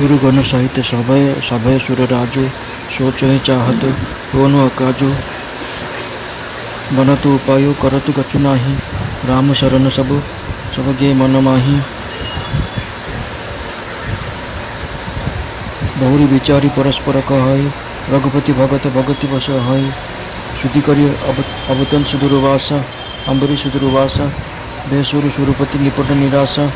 सुरगण सहित सभय सभय सुर राजो, सोच ही चाहत हो न अकाजो। बनतु उपायो करतु कछु नाही, राम शरण सब सब गे मन माही। बहुरी विचारी परस्पर कहई, रघुपति भगत भगति बस हई। श्रुति करि अवतंस दुर्वासा, अम्बरीश दुर्वासा। बेसुर सुरपति निपट निराशा,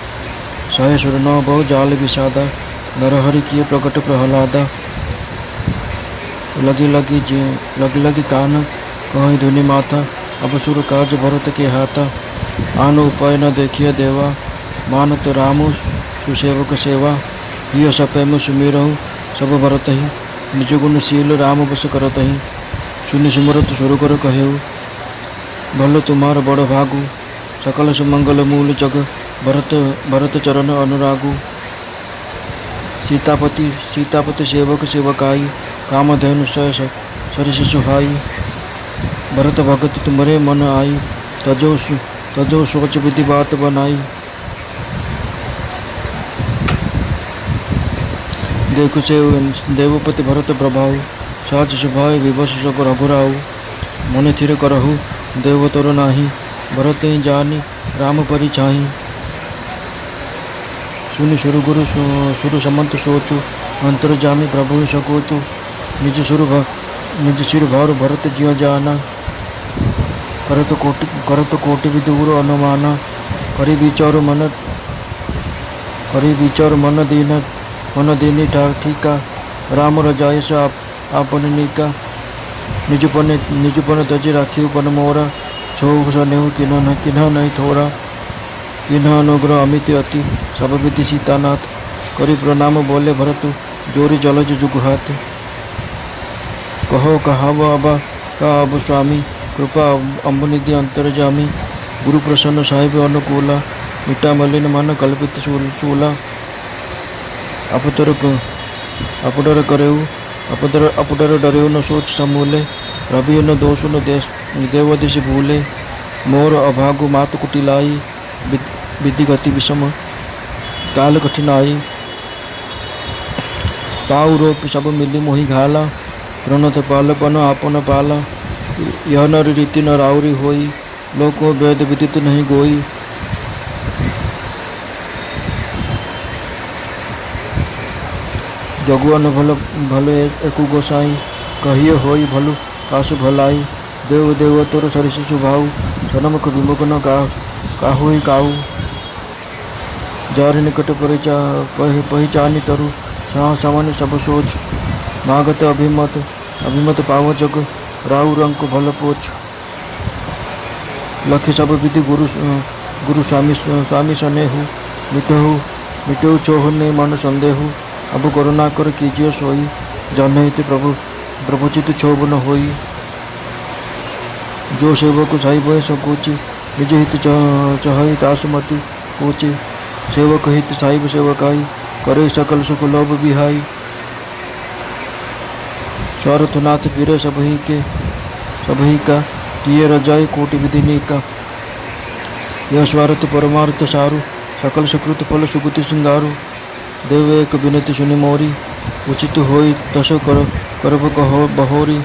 सह सुर न बहु जाल विषादा। नरहरि किए प्रकट प्रहलादा, लगी लगी कान कहीं धुनि माथा। अब सुर काज भरत के हाथा, आन उपाय न देखिए देवा। मानत रामु सुसेवक सेवा, हिय सपैमु सुमिरहु सब भरत ही। निज गुण शील राम बस करत ही, सुनि सुमरत सुर कर कहेऊ। भल तुम्हार बड़ भागु, सकल सुमंगल मूल जग। भरत चरण अनुरागु, सीतापति सेवक सेवकाई। कामधेनु सरिस सुहाई, भरत भगत तुम्हारे मन आई। तजो सोच विधि बात बनाई। देखु से देवपति भरत प्रभाऊ, साज सुभाय विवश सग रघुराऊ। मन थिर करहु देव तर नाही, भरत ही जानी राम परि छाही। सुनि सुर गुरु सुर समंत सोचु, अंतर जामी प्रभु सकोचु। निज सिर भार भरत जिय जाना, करत कोटि विदुर अनुमाना। करि विचार मन दीनी ठीका। राम रजाय से आपन नीका, निजपन तज राखी पन मोरा। छो सनेहु किन्ह नहीं थोरा, किन्ह अनुग्रह अमित अति। सब विधि सीतानाथ, करि प्रणाम बोले भरतु। जोरी जलज जुग हाथ, कहो कहाव अबा का अब स्वामी। कृपा अम्बुनिधि अंतरजामी, गुरु प्रसन्न साहिब अनुकूला। मिटा मलिन मन कल्पित शूला, अपडर करेऊ अपडर डरेऊ न सोच समूले। रवि न दोषु न देव दिश भूले, मोर अभागु मातु कुटिलाई। विधि गति विषम काल कठिनाई, पाऊ रोप सब मिली मोहि घाला। प्रणत पालपन आपन पाला, यह नर रीति न राउरी होई। लोको वेद विदित नहीं गोई, जगुअन भल एकु गोसाई। कहिए होई भलु कासु भलाई, देव तोर सरिस सुभाऊ। सनमुख विमुख न काहु ही काऊ, जार निकट पहिचानी तरु। छाह सामान्य सब सोच, मागत अभिमत पाव जग। राउ रंक भल पोछ, लखि सब विधि गुरु स्वामी सनेहु। मिटहु छोह ने मन संदेहु, अब करुणा कर कीजिए सोई। जनहित प्रभु चित क्षोभ न होई, जो सेवक साई भय संकोची। निज हित चहई तासुमति पूची, सेवक हित साहिब सेवकाई। करे सकल सुख लोभ बिहाई, स्वार्थनाथ फिरे सबही का। किए रजाई कोटि विधि नीका, यह स्वार्थ परमार्थ सारु। सकल सुकृत फल सुगति सिंगारु, देव एक विनति सुनि मोरी। उचित होई तस करब कहो बहोरी,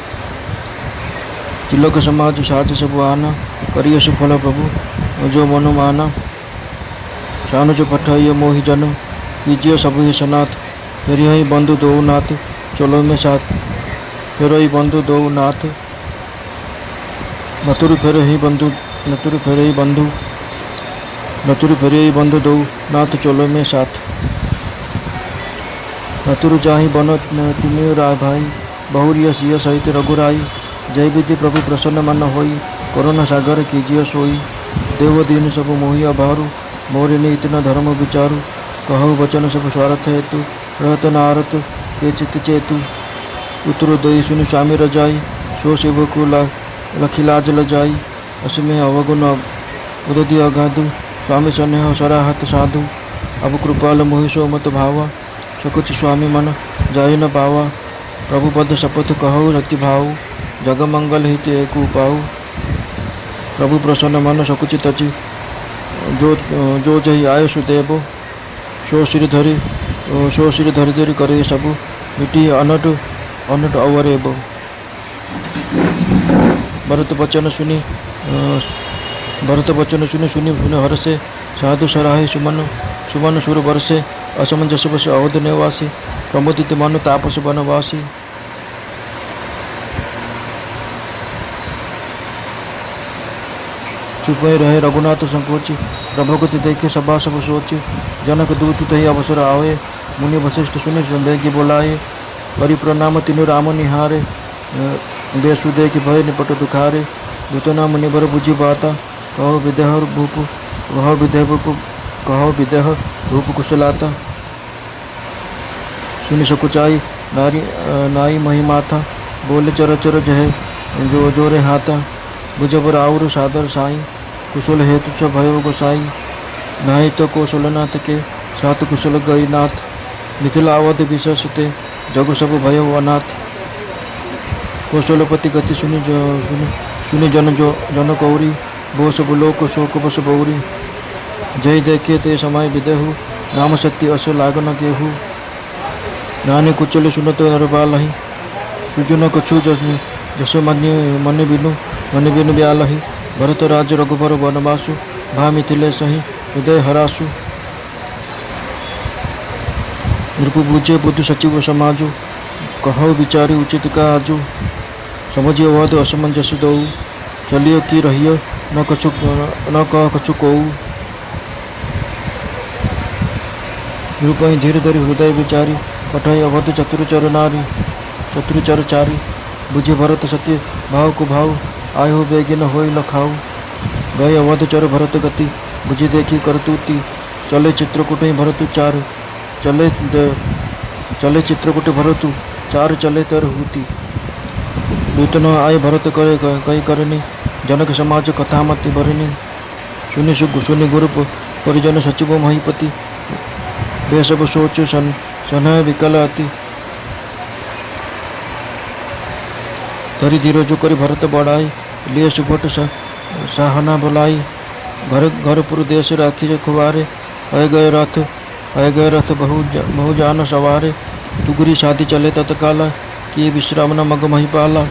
तिलक समाज साज सब आना। करिय सुफल प्रभु जो मनु माना, सानुज पठय मोहि जन। कीजिए सब ही सनाथ, फिर ही बंधु दो नाथ। चलो में साथ, फिर ही बंधु दो नाथ। नतुर फिर ही बंधु दो नाथ। चलो में साथ, नतुर चाही बन तिमियो राय भाई। बहुरिय सिय सहित रघुराई, जय विधि प्रभु प्रसन्न मन होई। करुणा सागर कीजिए सोई, देव दीन सब मोहि अभारू। मोर नीति न धर्म विचारु, कहु वचन सब स्वार्थ हेतु। रहत नारत के चित चेतु, उतर दई सुनि स्वामी रजाई। सो सेवकु लखि लाज लजाई, असमय अवगुण उदधि अगाधु। स्वामी सनेह सराहत साधु, अब कृपाल मोहि सो मत भावा। सकुच स्वामी मन जाय न पावा, प्रभु पद शपथ कहु रति भाऊ। जग मंगल हित एकु पाऊ, प्रभु प्रसन्न मन सकुच तचि। जो जही आय सुदेव, सो सिर धरि सोशिर धरी धरी करे सबु मिटी अनट अनट अवरेब। भरत वचन सुनी सुनी हरसे साधु सराहे सुमन सुमन सुर बरसे असमंजस बस अवध निवासी प्रमोदित मन तापस वनवासी। चुप रहे रघुनाथ संकोची प्रभुगति देखे सभा सब सोची। जनक दूत तही अवसर आवे मुनि वशिष्ठ सुनि वेगी बोलाए। परि प्रणाम तीनों राम निहारे बेसु देख भय निपट दुखारे। दूतना मुनिवर बुझी बाता कहो विदेह भूप कहो विदेह भूप कुशलाता। सुनि सकुचाई नाई महिमाथा बोले चर चर जय जो जोरे हाथा। बुझबर आउर सादर साई कुशल हेतु छ भयो गोसाई। नाई तो कौशलनाथ के सात कुशल गई नाथ। मिथिला अवध विशेषते जग सब भयो अनाथ। कौशलपति गति सुनि जन कौरी बो सब लोक शोक बस बौरी। जय देखे ते समय विदेहु राम शक्ति अस लागन केहू। नानी कुचल सुनत नरबालहि सुजुन कछु जस मन बिनु ब्यालहि। भरत राज रघुबर वनवासु भा मिथिले सही हृदय हरासु। नृप बूझे बुद्धि सचिव समाजु कहो विचारी उचित काजु। समझिए वध असमंजस दो चलियो की रहियो न कह कछु कोऊ। नृप धीर धरि हृदय विचारी पठाई अवध चतुर चर चारी। बुझे भरत सत्य भाव को भाव आयो बेगिन होई लखाऊ। गए अवध चर भरत गति बुझी देखी करतूती। चले चित्रकूट भरतु चार चले चित्रकूट भरतु चार चले तर हूती। दूतन आय भरत करे कई करनी जनक समाज कथा मति भरनी। सुनि गुरु परिजन सचिव महीपति वे सब सोच सनह विकल अति। धरि धीरज करी भरत बढ़ाई लिए सुभट साहना बुलाई। घर पुर देश राखी खुबारे अय गए रथ बहु जान सवारे। टुगरी शादी चले तत्काला किए विश्राम न मग मही पाला।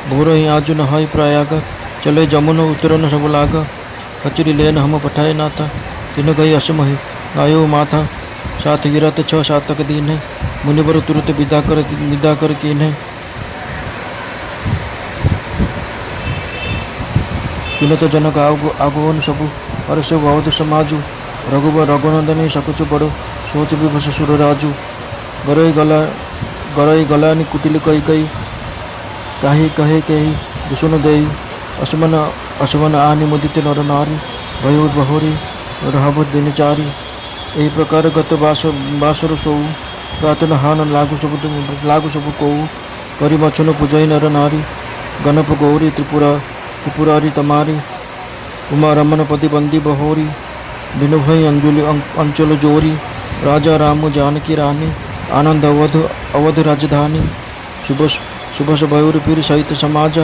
भोर ही आजु नहाई प्रयाग चले जमुन उतरन सब लागा। कचरी लेन हम पठाए नाथा तिन गई असमहि गायो माथा। साथ गिरत छ सातक दीन है मुनिवर तुरत विदा कर कीन है। किनत जनक आगोन सबु हर्ष अवध समाजु। रघुबर रघुनंदनी सकुचु बड़ो सोच विभस सुर राजू। गरई गलानी कुटिल कई काहि कहे कही दुसुन देई। असमन आनि मुदित नर नारी भयो बहोरी रहब दिनचारी। एहि प्रकार गत बासर सोऊ प्रातन हान लागू सब कोऊ। करी मछन पूजई नर नारी गणप गौरी त्रिपुरारी तमारी। उमा रमन पति बंदी बहोरी बिनु भई अंचल जोरी। राजा राम जानकी रानी आनंद अवध राजधानी। सुबह भयूर पीर सहित समाज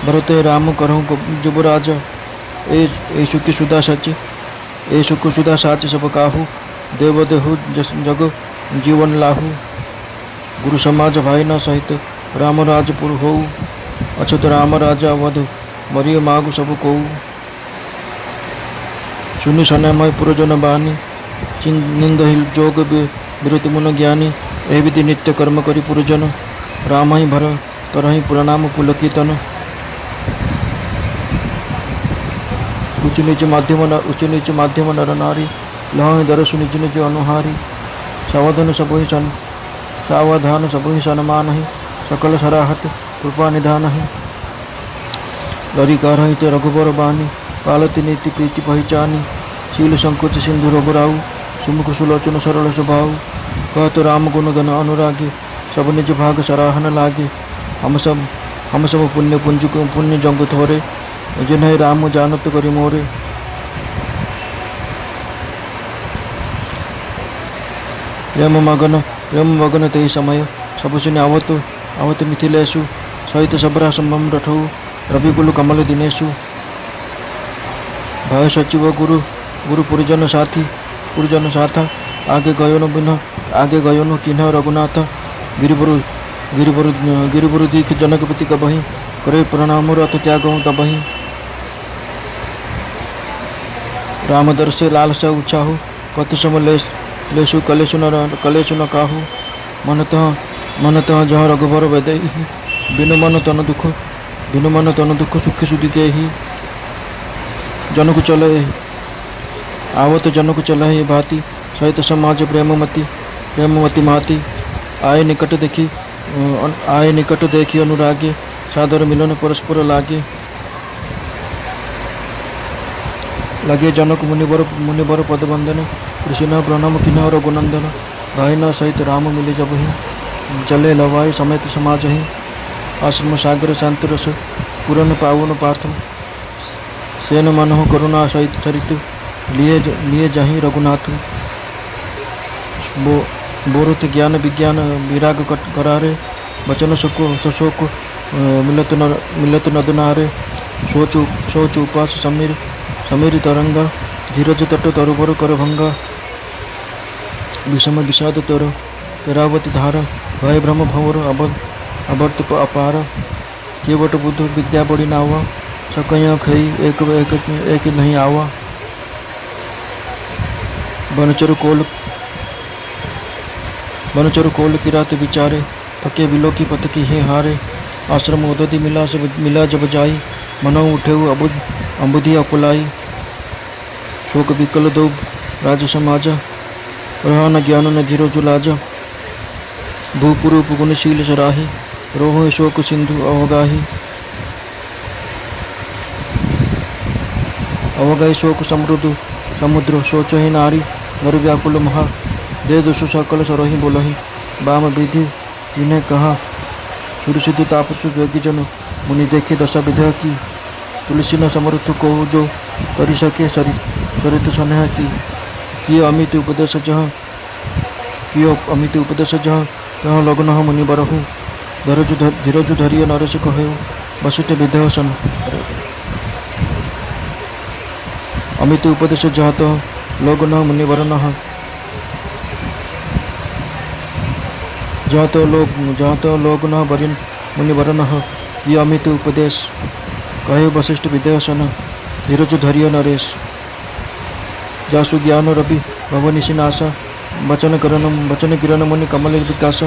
भरत राम करहु जुबराज। ए सुखी सुधा साच सब काहू देव देहु जग जीवन लाहू। गुरु समाज भाई न सहित राम राजपुर होऊ। अछत राम राजा अवध मरिय मागु सब कोऊ। सुनि सनमय पुरजन बानी निंद जोग विरति मुन ज्ञानी। ए विधि नित्य कर्म करी पुरजन राम ही भर करहि प्रणाम पुलकितन। उच्च नीच माध्यम नर नारी लह दरसु निज निज अनुहारी। सावधान सब ही सन्मान ही सकल सराहत कृपा निधान ही। लरी कारहि ते रघुबर बानी पालती नीति प्रीति पहचानी। शील संकोच सिंधु रघुराऊ सुमुख सुलोचन सरल स्वभाव। कहत राम गुण गण अनुरागे सब निज भाग सराहन लागे। हम सब पुण्य जंग थोरे जिन्हें राम जानत करि मोरे। प्रेम मगन ते समय सब सुनि आवत मिथिलेशु। सहित सबरा सम्भम रठऊ रविकुल कमल दिनेशु। भय सचिव गुरु पुरजन साथा आगे गयो न बिन आगे गयोनु किन्ह रघुनाथ गिरिपुरु गिरिपुरु गिरिपुरु दीख जनकपति कबहि करे प्रणाम रथ त्यागो तबहि राम दर्शे लालसा उछाहु कत सम लेसु कलेसु न काहू मन तह जह रघुबर वेदई बिनु मन तन दुख सुखी सुधि के ही जनकु चले आवत जनकु चलहि भांति सहित समाज प्रेममति माति आए निकट देखी अनुरागे सादर मिलन परस्पर लागे लगे जनक मुनिवर पदवंदन कृष्ण प्रणम किन्ह रघुनंदन भाईना सहित राम मिले जब ही चले लवाई समेत समाज ही आश्रम सागर शांति रस पूरन पावन पाथ सेन मनोह करुणा सहित चरित लिए जाहि रघुनाथ बोरुत ज्ञान विज्ञान विराग करारे वचन शोक मिलत नदनारे सोच उपास समीर तरंगा धीरज तट तरुबर कर भंगा विषम विषाद तेरावती धारा भय भ्रम भंवर अवर्त अपार केवट बुद्ध विद्या बड़ी नावा सकैया खई एक नहीं आवा बनचर कोल किरात विचारे थके बिलो की पथ की हे हारे आश्रम उदति मिला जब जाई मनो उठेऊ अबुधि अपुलाई शोक विकल दो राज समाजा रहा न ज्ञान न धीरो जुलाजा भूपुरूप गुणशील सराही रोह शोक सिंधु अवगाही शोक समुद्र सोच ही नारी नर व्याकुल महा दे दुषु सकल सरोही बोलही बाम विधि किन्हें कहा सुरसिद्धि तापसु योगी जन मुनि देखे दशा विधेय की तुलसी न समर्थ को जो करी सके सरित स्नेह की अमित उपदेश जहाँ तहाँ लग्न मुनि बरहु धीरजु धरिय नरेश कहे वशिष्ठ विदेह सन अमित उपदेश जहाँ तह लग्न मुनि वरन जहाँ तो लोग न वरिन मुनि वरन ये अमित उपदेश कहे वशिष्ठ विदेह सन धीरज धरिय नरेश जासु ज्ञान रवि भवनिशि नाशा वचन किरण मुनि कमल विकास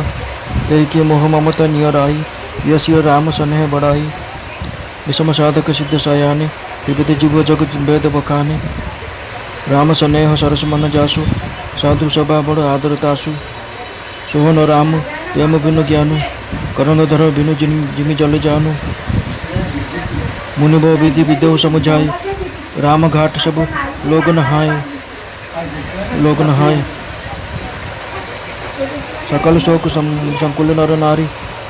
तेहि के मोह ममता नियर आई यश राम स्नेह बढ़ाई विषम साधक सिद्ध सयाने त्रिविध जीव जग वेद बखाने राम स्नेह सरस मन जासु साधु सभा बड़ आदरतासु सोहन राम प्रेम बिनु ज्ञानु करण धर बिनु जिमि जल जानु मुनि भव विधि विदेव समुझाए राम घाट सब लोग नहाए सकल शोक संकुल नर नारी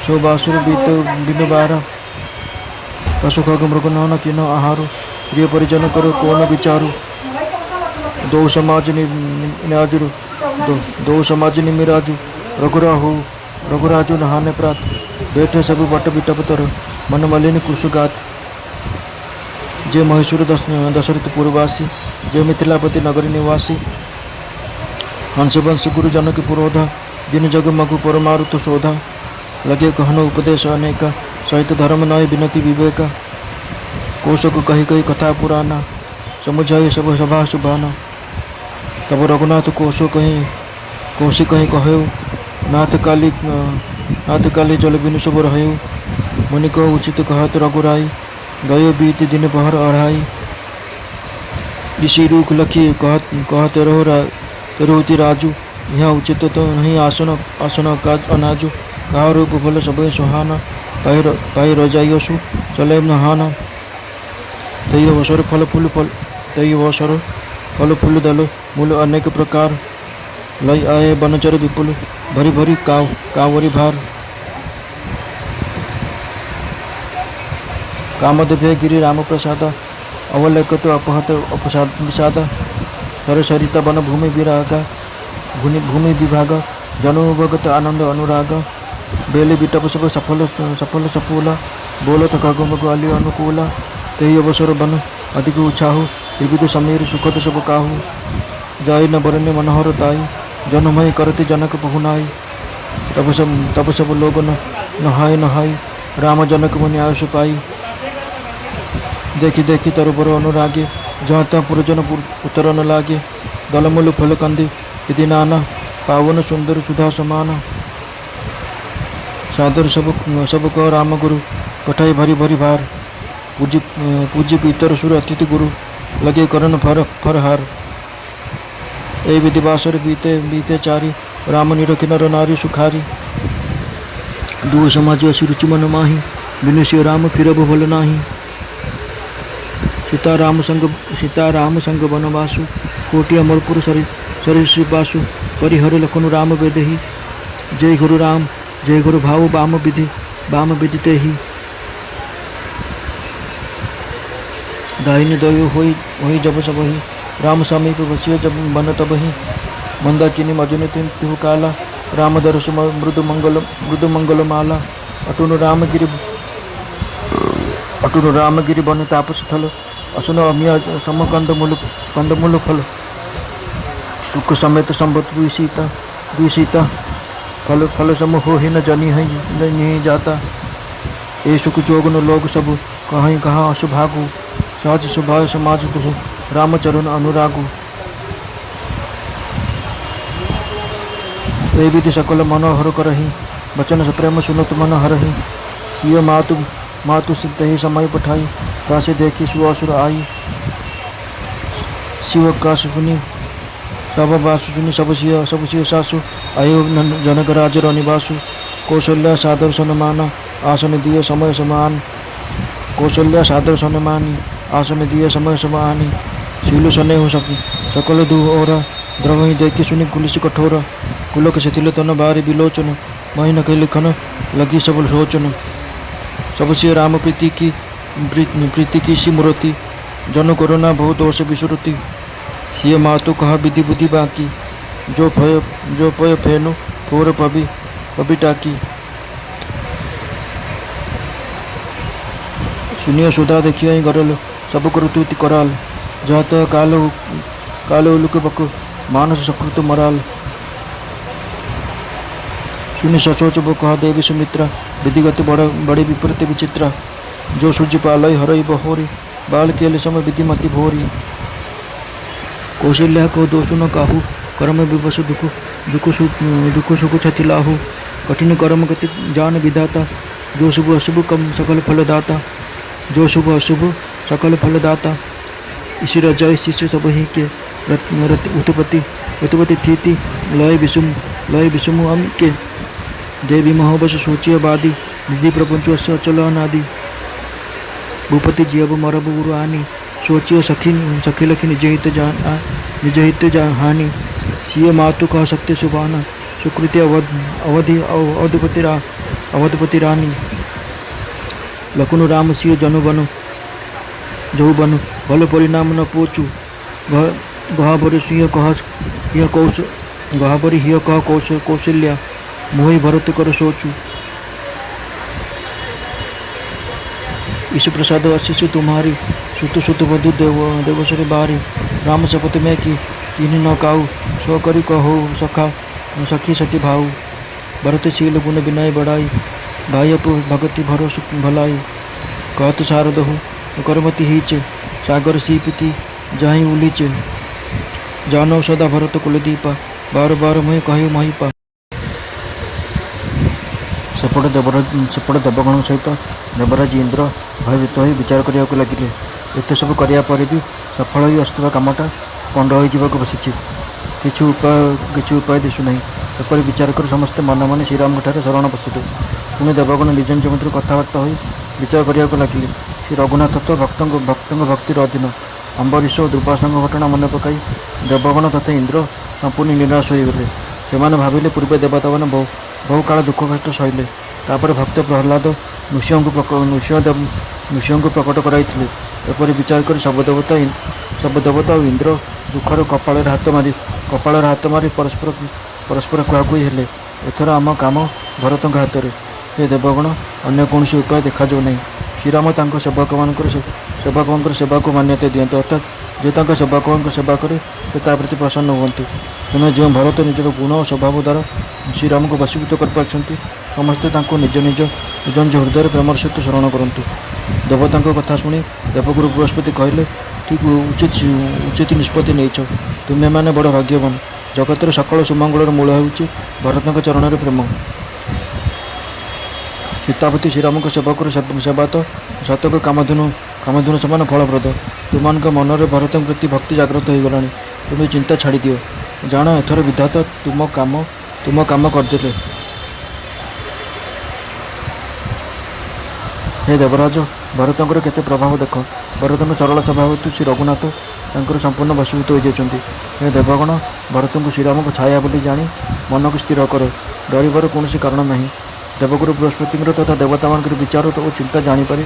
शोभासुर बीत बिनु बारा पशु खग मृग न किन आहारु प्रिय परिजन करो कौन विचारु दो समाज निमिराजु रघुराजु नहाने प्रात बैठे सब बट बिटपतर मन मलिन कुशुगात जे महेश्वर दशरथ पुरवासी जे मिथिलापति नगरी निवासी हंसवंश गुरु जनक पुरोधा दिन जग मगु परमारुत शोधा लगे कहनो उपदेश अनेका सहित धर्म नय विनति विवेका कोशक कही कथा पुराना समुझाई सब सभा सुभाना तब रघुनाथ कोशी कहीं कहे नाथ काली जल बिनु सब रहे मुनि को उचित कहत रघुराई गयो बीत दिन पहर अढ़ाई ऋषि रूख लखी कहत रोती राजू यहाँ उचित तो नहीं आसन काज अनाजू कहा रूप फल सब सुहाना पाई रजाइसु चले नहाना तय अवसर फल फूल दल मूल अनेक प्रकार लय आए बनचर विपुल भरी भरी कांवरी भार कामदेव गिरि राम प्रसाद अवलेख तो अपहत विषाद सर सरिता वन भूमि विरागा भूमि विभाग जनुभगत आनंद अनुराग बेली बिटप सब सफल सफूला बोल थका गुमग अली अनुकूला तेहि अवसर बन अधिक उछाहु त्रिविध समीर सुखद सब काहू जाय न बरण्य मनोहर ताई जन्मय करते जनक बहु नाई। तब सब लोग नहाई राम जनक मुनि आयुष पाई। देखी देखी तरुबर अनुरागे जहाँ तहाँ पुरजन उतर न लागे। दलमूल फल कंदी विधि नाना पावन सुंदर सुधा समान। सादर सब कह राम गुरु पठाई भरी भरी भार। पूजी पीतर सुर अतिथि गुरु लगे करन फर हार। ए विधि बासर बीते चारी राम निरखि नर नारी सुखारी। दूर समाज असी रुचि मन माही बिनु सिय राम फिरब भल नाही। सीता राम संग बनवासु कोटि अमरपुर सरिषि पासु। परिहर लखनु राम बेदहि जय गुरु राम जय गुरु भाव बाम विधि तेहि। दाहिनी दयो होई जब सबहि राम समीप बसियो जब बन तबहि। मंदाकिनी मजुनि तिहु काला राम दरसु मृदु मंगल माला। अटुनु रामगिरि बन तापस थल असुन अमिया सम कंदमूल फल। सुख समेत संबत दुई सीता फल सम हो ही न जनी नहीं जाता। ए सुख जोगन लोग सब कहाँ अशुभागु। सहज स्वभाव समाज दुहु रामचरण अनुरागु। ए विधि सकल मनोहर करही बचन प्रेम सुनत मन हरही। सिय मातु सिद्धहि समय पठाई दासे देखी सुअसुर आई। शिव का सुनी सब बासु सुनी सब सिय सासु आयो जनक राज निवासु। कौशल्या सादर सनमाना आसन दिए समय समान। कौशल्या सादर सनमानी आसन दिए समय समानी। शीलु सने हो सकल दू ओरा द्रवही देखी सुनी कुलिस कठोरा। कुलक शिथिल तन बारी विलोचन मही न कही लिखन लगी सब सोचन। सब सिय राम प्रीति की सिमरती जन कोरोना बहुत दोष विसुरती। सिय मातु कहा विधि बुद्धि बाकी जो पय फेनु फोर पबी टाकी। सुनिय सुधा देखिया गरल सब करतुति कराल। जात काल उलुक बक मानस सकृत मराल। सुनि सचोच बो कहा देवी सुमित्रा विधिगत बड़े विपरीत विचित्रा। जो सूर्य पालय हरई बहोरी बाल केल समय विधिमति भोरी। कौशल्या को दोषु न काहू कर्म विवश दुख सुख छति लाहू। कठिन कर्म गति जान विधाता जो शुभ अशुभ कम सकल फल दाता। जो शुभ अशुभ सकल फल दाता। इसी रजाई शिष्य सब ही के उत्पत्ति थी लय विषुम अम के। देवी महोबस सोचिय बादी निधि प्रपंच अचल अनादि। भूपति जियब मरब गुरु आनी सोचिय सखी लखी निज हित हानि। सिय मातु कह सत्य सुबाना सुकृति अवधपति रानी। लखनु राम सिय जनु बनु जहु बनु भल परिणाम न पोचु। गहाबरी सिंह कह कौशल्या मोहि भरत कर सोचु। ईश प्रसाद आशीष तुम्हारी सुत वधु देवसरी बारी। राम शपथ में किन्हीं न काऊ सो करी कहो सखी सती भाऊ। भरत शील गुण विनय बढ़ाई भाई अप भगति भरोस भलाई। कहत शारदहु करमति हीचे सागर सीप की जाहि उलीचे। जानो सदा भरत कुलदीपा बार बार मैं कही महिपा। सेपटे देवगण सहित देवराज इंद्र भयभीत हो विचार करने लगिले। एत सब करापर भी सफल हो आसुवा कामटा पंड हो बसी किसी उपाय दिशुना। एपरी विचार कर समस्ते मन मन श्रीराम शरण पशिले। पुणी देवगण निज निज मध्य कथबार्ता हो विचार करने लगिले। श्री रघुनाथ तो भक्तों भक्तिर अधीन। अम्बरीश और दुर्वासांग घटना मन पकाई देवगण तथा इंद्र संपूर्ण निराश होगले। से भाविले पूर्व देवता मैंने बहु काल दुख कष्ट सहिले। तापर भक्त प्रहलाद नृसिंह को प्रकट कराई। एपरी विचार कर सब देवता और इंद्र दुखर कपाल हाथ मारी परस्पर कुआकुई हेले। एथर आम काम भरत हाथ में। हे देवगण अन्य कौन उपाय देखा ना। श्रीराम सेवक मान सेवा को मान्यता दियंते। अर्थात ଯେ ତାଙ୍କ ସେବକଙ୍କ ସେବା କରେ ସେ ତା ପ୍ରତି ପ୍ରସନ୍ନ ହୁଅନ୍ତି। ତେଣୁ ଯେଉଁ ଭରତ ନିଜର ଗୁଣ ଓ ସ୍ୱଭାବ ଦ୍ୱାରା ଶ୍ରୀରାମଙ୍କୁ ବଶୀଭୂତ କରିପାରିଛନ୍ତି, ସମସ୍ତେ ତାଙ୍କୁ ନିଜ ନିଜ ହୃଦୟରେ ପ୍ରେମର ସହିତ ସ୍ମରଣ କରନ୍ତୁ। ଦେବତାଙ୍କ କଥା ଶୁଣି ଦେବଗୁରୁ ବୃହସ୍ପତି କହିଲେ, ଠିକ୍ ଉଚିତ ନିଷ୍ପତ୍ତି ନେଇଛ। ତୁମେମାନେ ବଡ଼ ଭାଗ୍ୟବାନ। ଜଗତର ସକଳ ସୁମଙ୍ଗଳର ମୂଳ ହେଉଛି ଭରତଙ୍କ ଚରଣରେ ପ୍ରେମ। ସୀତାପତି ଶ୍ରୀରାମଙ୍କ ସେବକର ସେବା ତ ସତକ କାମଧେନୁ ସମାନ ଫଳପ୍ରଦ। ତୁମମାନଙ୍କ ମନରେ ଭରତଙ୍କ ପ୍ରତି ଭକ୍ତି ଜାଗ୍ରତ ହୋଇଗଲାଣି। ତୁମେ ଚିନ୍ତା ଛାଡ଼ିଦିଅ। ଜାଣ, ଏଥର ବିଧାତା ତୁମ କାମ କରିଦେଲେ। ହେ ଦେବରାଜ, ଭରତଙ୍କର କେତେ ପ୍ରଭାବ ଦେଖ। ଭରତଙ୍କ ସରଳ ସ୍ୱଭାବ ହେତୁ ଶ୍ରୀ ରଘୁନାଥ ତାଙ୍କର ସମ୍ପୂର୍ଣ୍ଣ ବଶୀଭୂତ ହୋଇଯାଇଛନ୍ତି। ହେ ଦେବଗଣ, ଭରତଙ୍କୁ ଶ୍ରୀରାମଙ୍କ ଛାୟା ବୋଲି ଜାଣି ମନକୁ ସ୍ଥିର କର। ଡରିବାର କୌଣସି କାରଣ ନାହିଁ। ଦେବଗୁରୁ ବୃହସ୍ପତିଙ୍କର ତଥା ଦେବତାମାନଙ୍କର ବିଚାର ଓ ଚିନ୍ତା ଜାଣିପାରି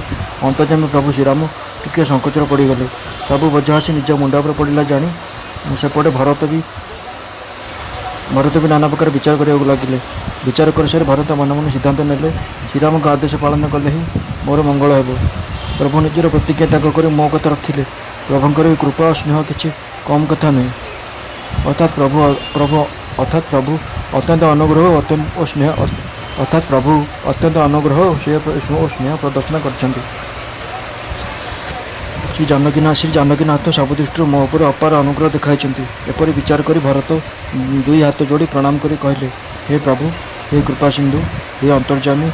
ଅନ୍ତର୍ଯାମୀ ପ୍ରଭୁ ଶ୍ରୀରାମ ଟିକିଏ ସଙ୍କୋଚରେ ପଡ଼ିଗଲେ। ସବୁ ବୋଝ ଆସି ନିଜ ମୁଣ୍ଡ ଉପରେ ପଡ଼ିଲା ଜାଣି ସେପଟେ ଭରତ ବି ନାନା ପ୍ରକାର ବିଚାର କରିବାକୁ ଲାଗିଲେ। ବିଚାର କରିସାରି ଭରତ ମନେ ମନେ ସିଦ୍ଧାନ୍ତ ନେଲେ, ଶ୍ରୀରାମଙ୍କ ଆଦେଶ ପାଳନ କଲେ ହିଁ ମୋର ମଙ୍ଗଳ ହେବ। ପ୍ରଭୁ ନିଜର ପ୍ରତିଜ୍ଞା ତ୍ୟାଗ କରି ମୋ କଥା ରଖିଲେ। ପ୍ରଭୁଙ୍କର ଏହି କୃପା ଓ ସ୍ନେହ କିଛି କମ୍ କଥା ନୁହେଁ। ଅର୍ଥାତ୍ ପ୍ରଭୁ ଅତ୍ୟନ୍ତ ଅନୁଗ୍ରହ ଓ ସ୍ନେହ ପ୍ରଦର୍ଶନ କରିଛନ୍ତି। ଶ୍ରୀ ଜାନକୀନାଥ ସବୁ ଦୃଷ୍ଟିରୁ ମୋ ଉପରେ ଅପାର ଅନୁଗ୍ରହ ଦେଖାଇଛନ୍ତି। ଏପରି ବିଚାର କରି ଭରତ ଦୁଇ ହାତ ଯୋଡ଼ି ପ୍ରଣାମ କରି କହିଲେ, ହେ ପ୍ରଭୁ, ହେ କୃପା ସିନ୍ଧୁ, ହେ ଅନ୍ତର୍ଯାମୀ,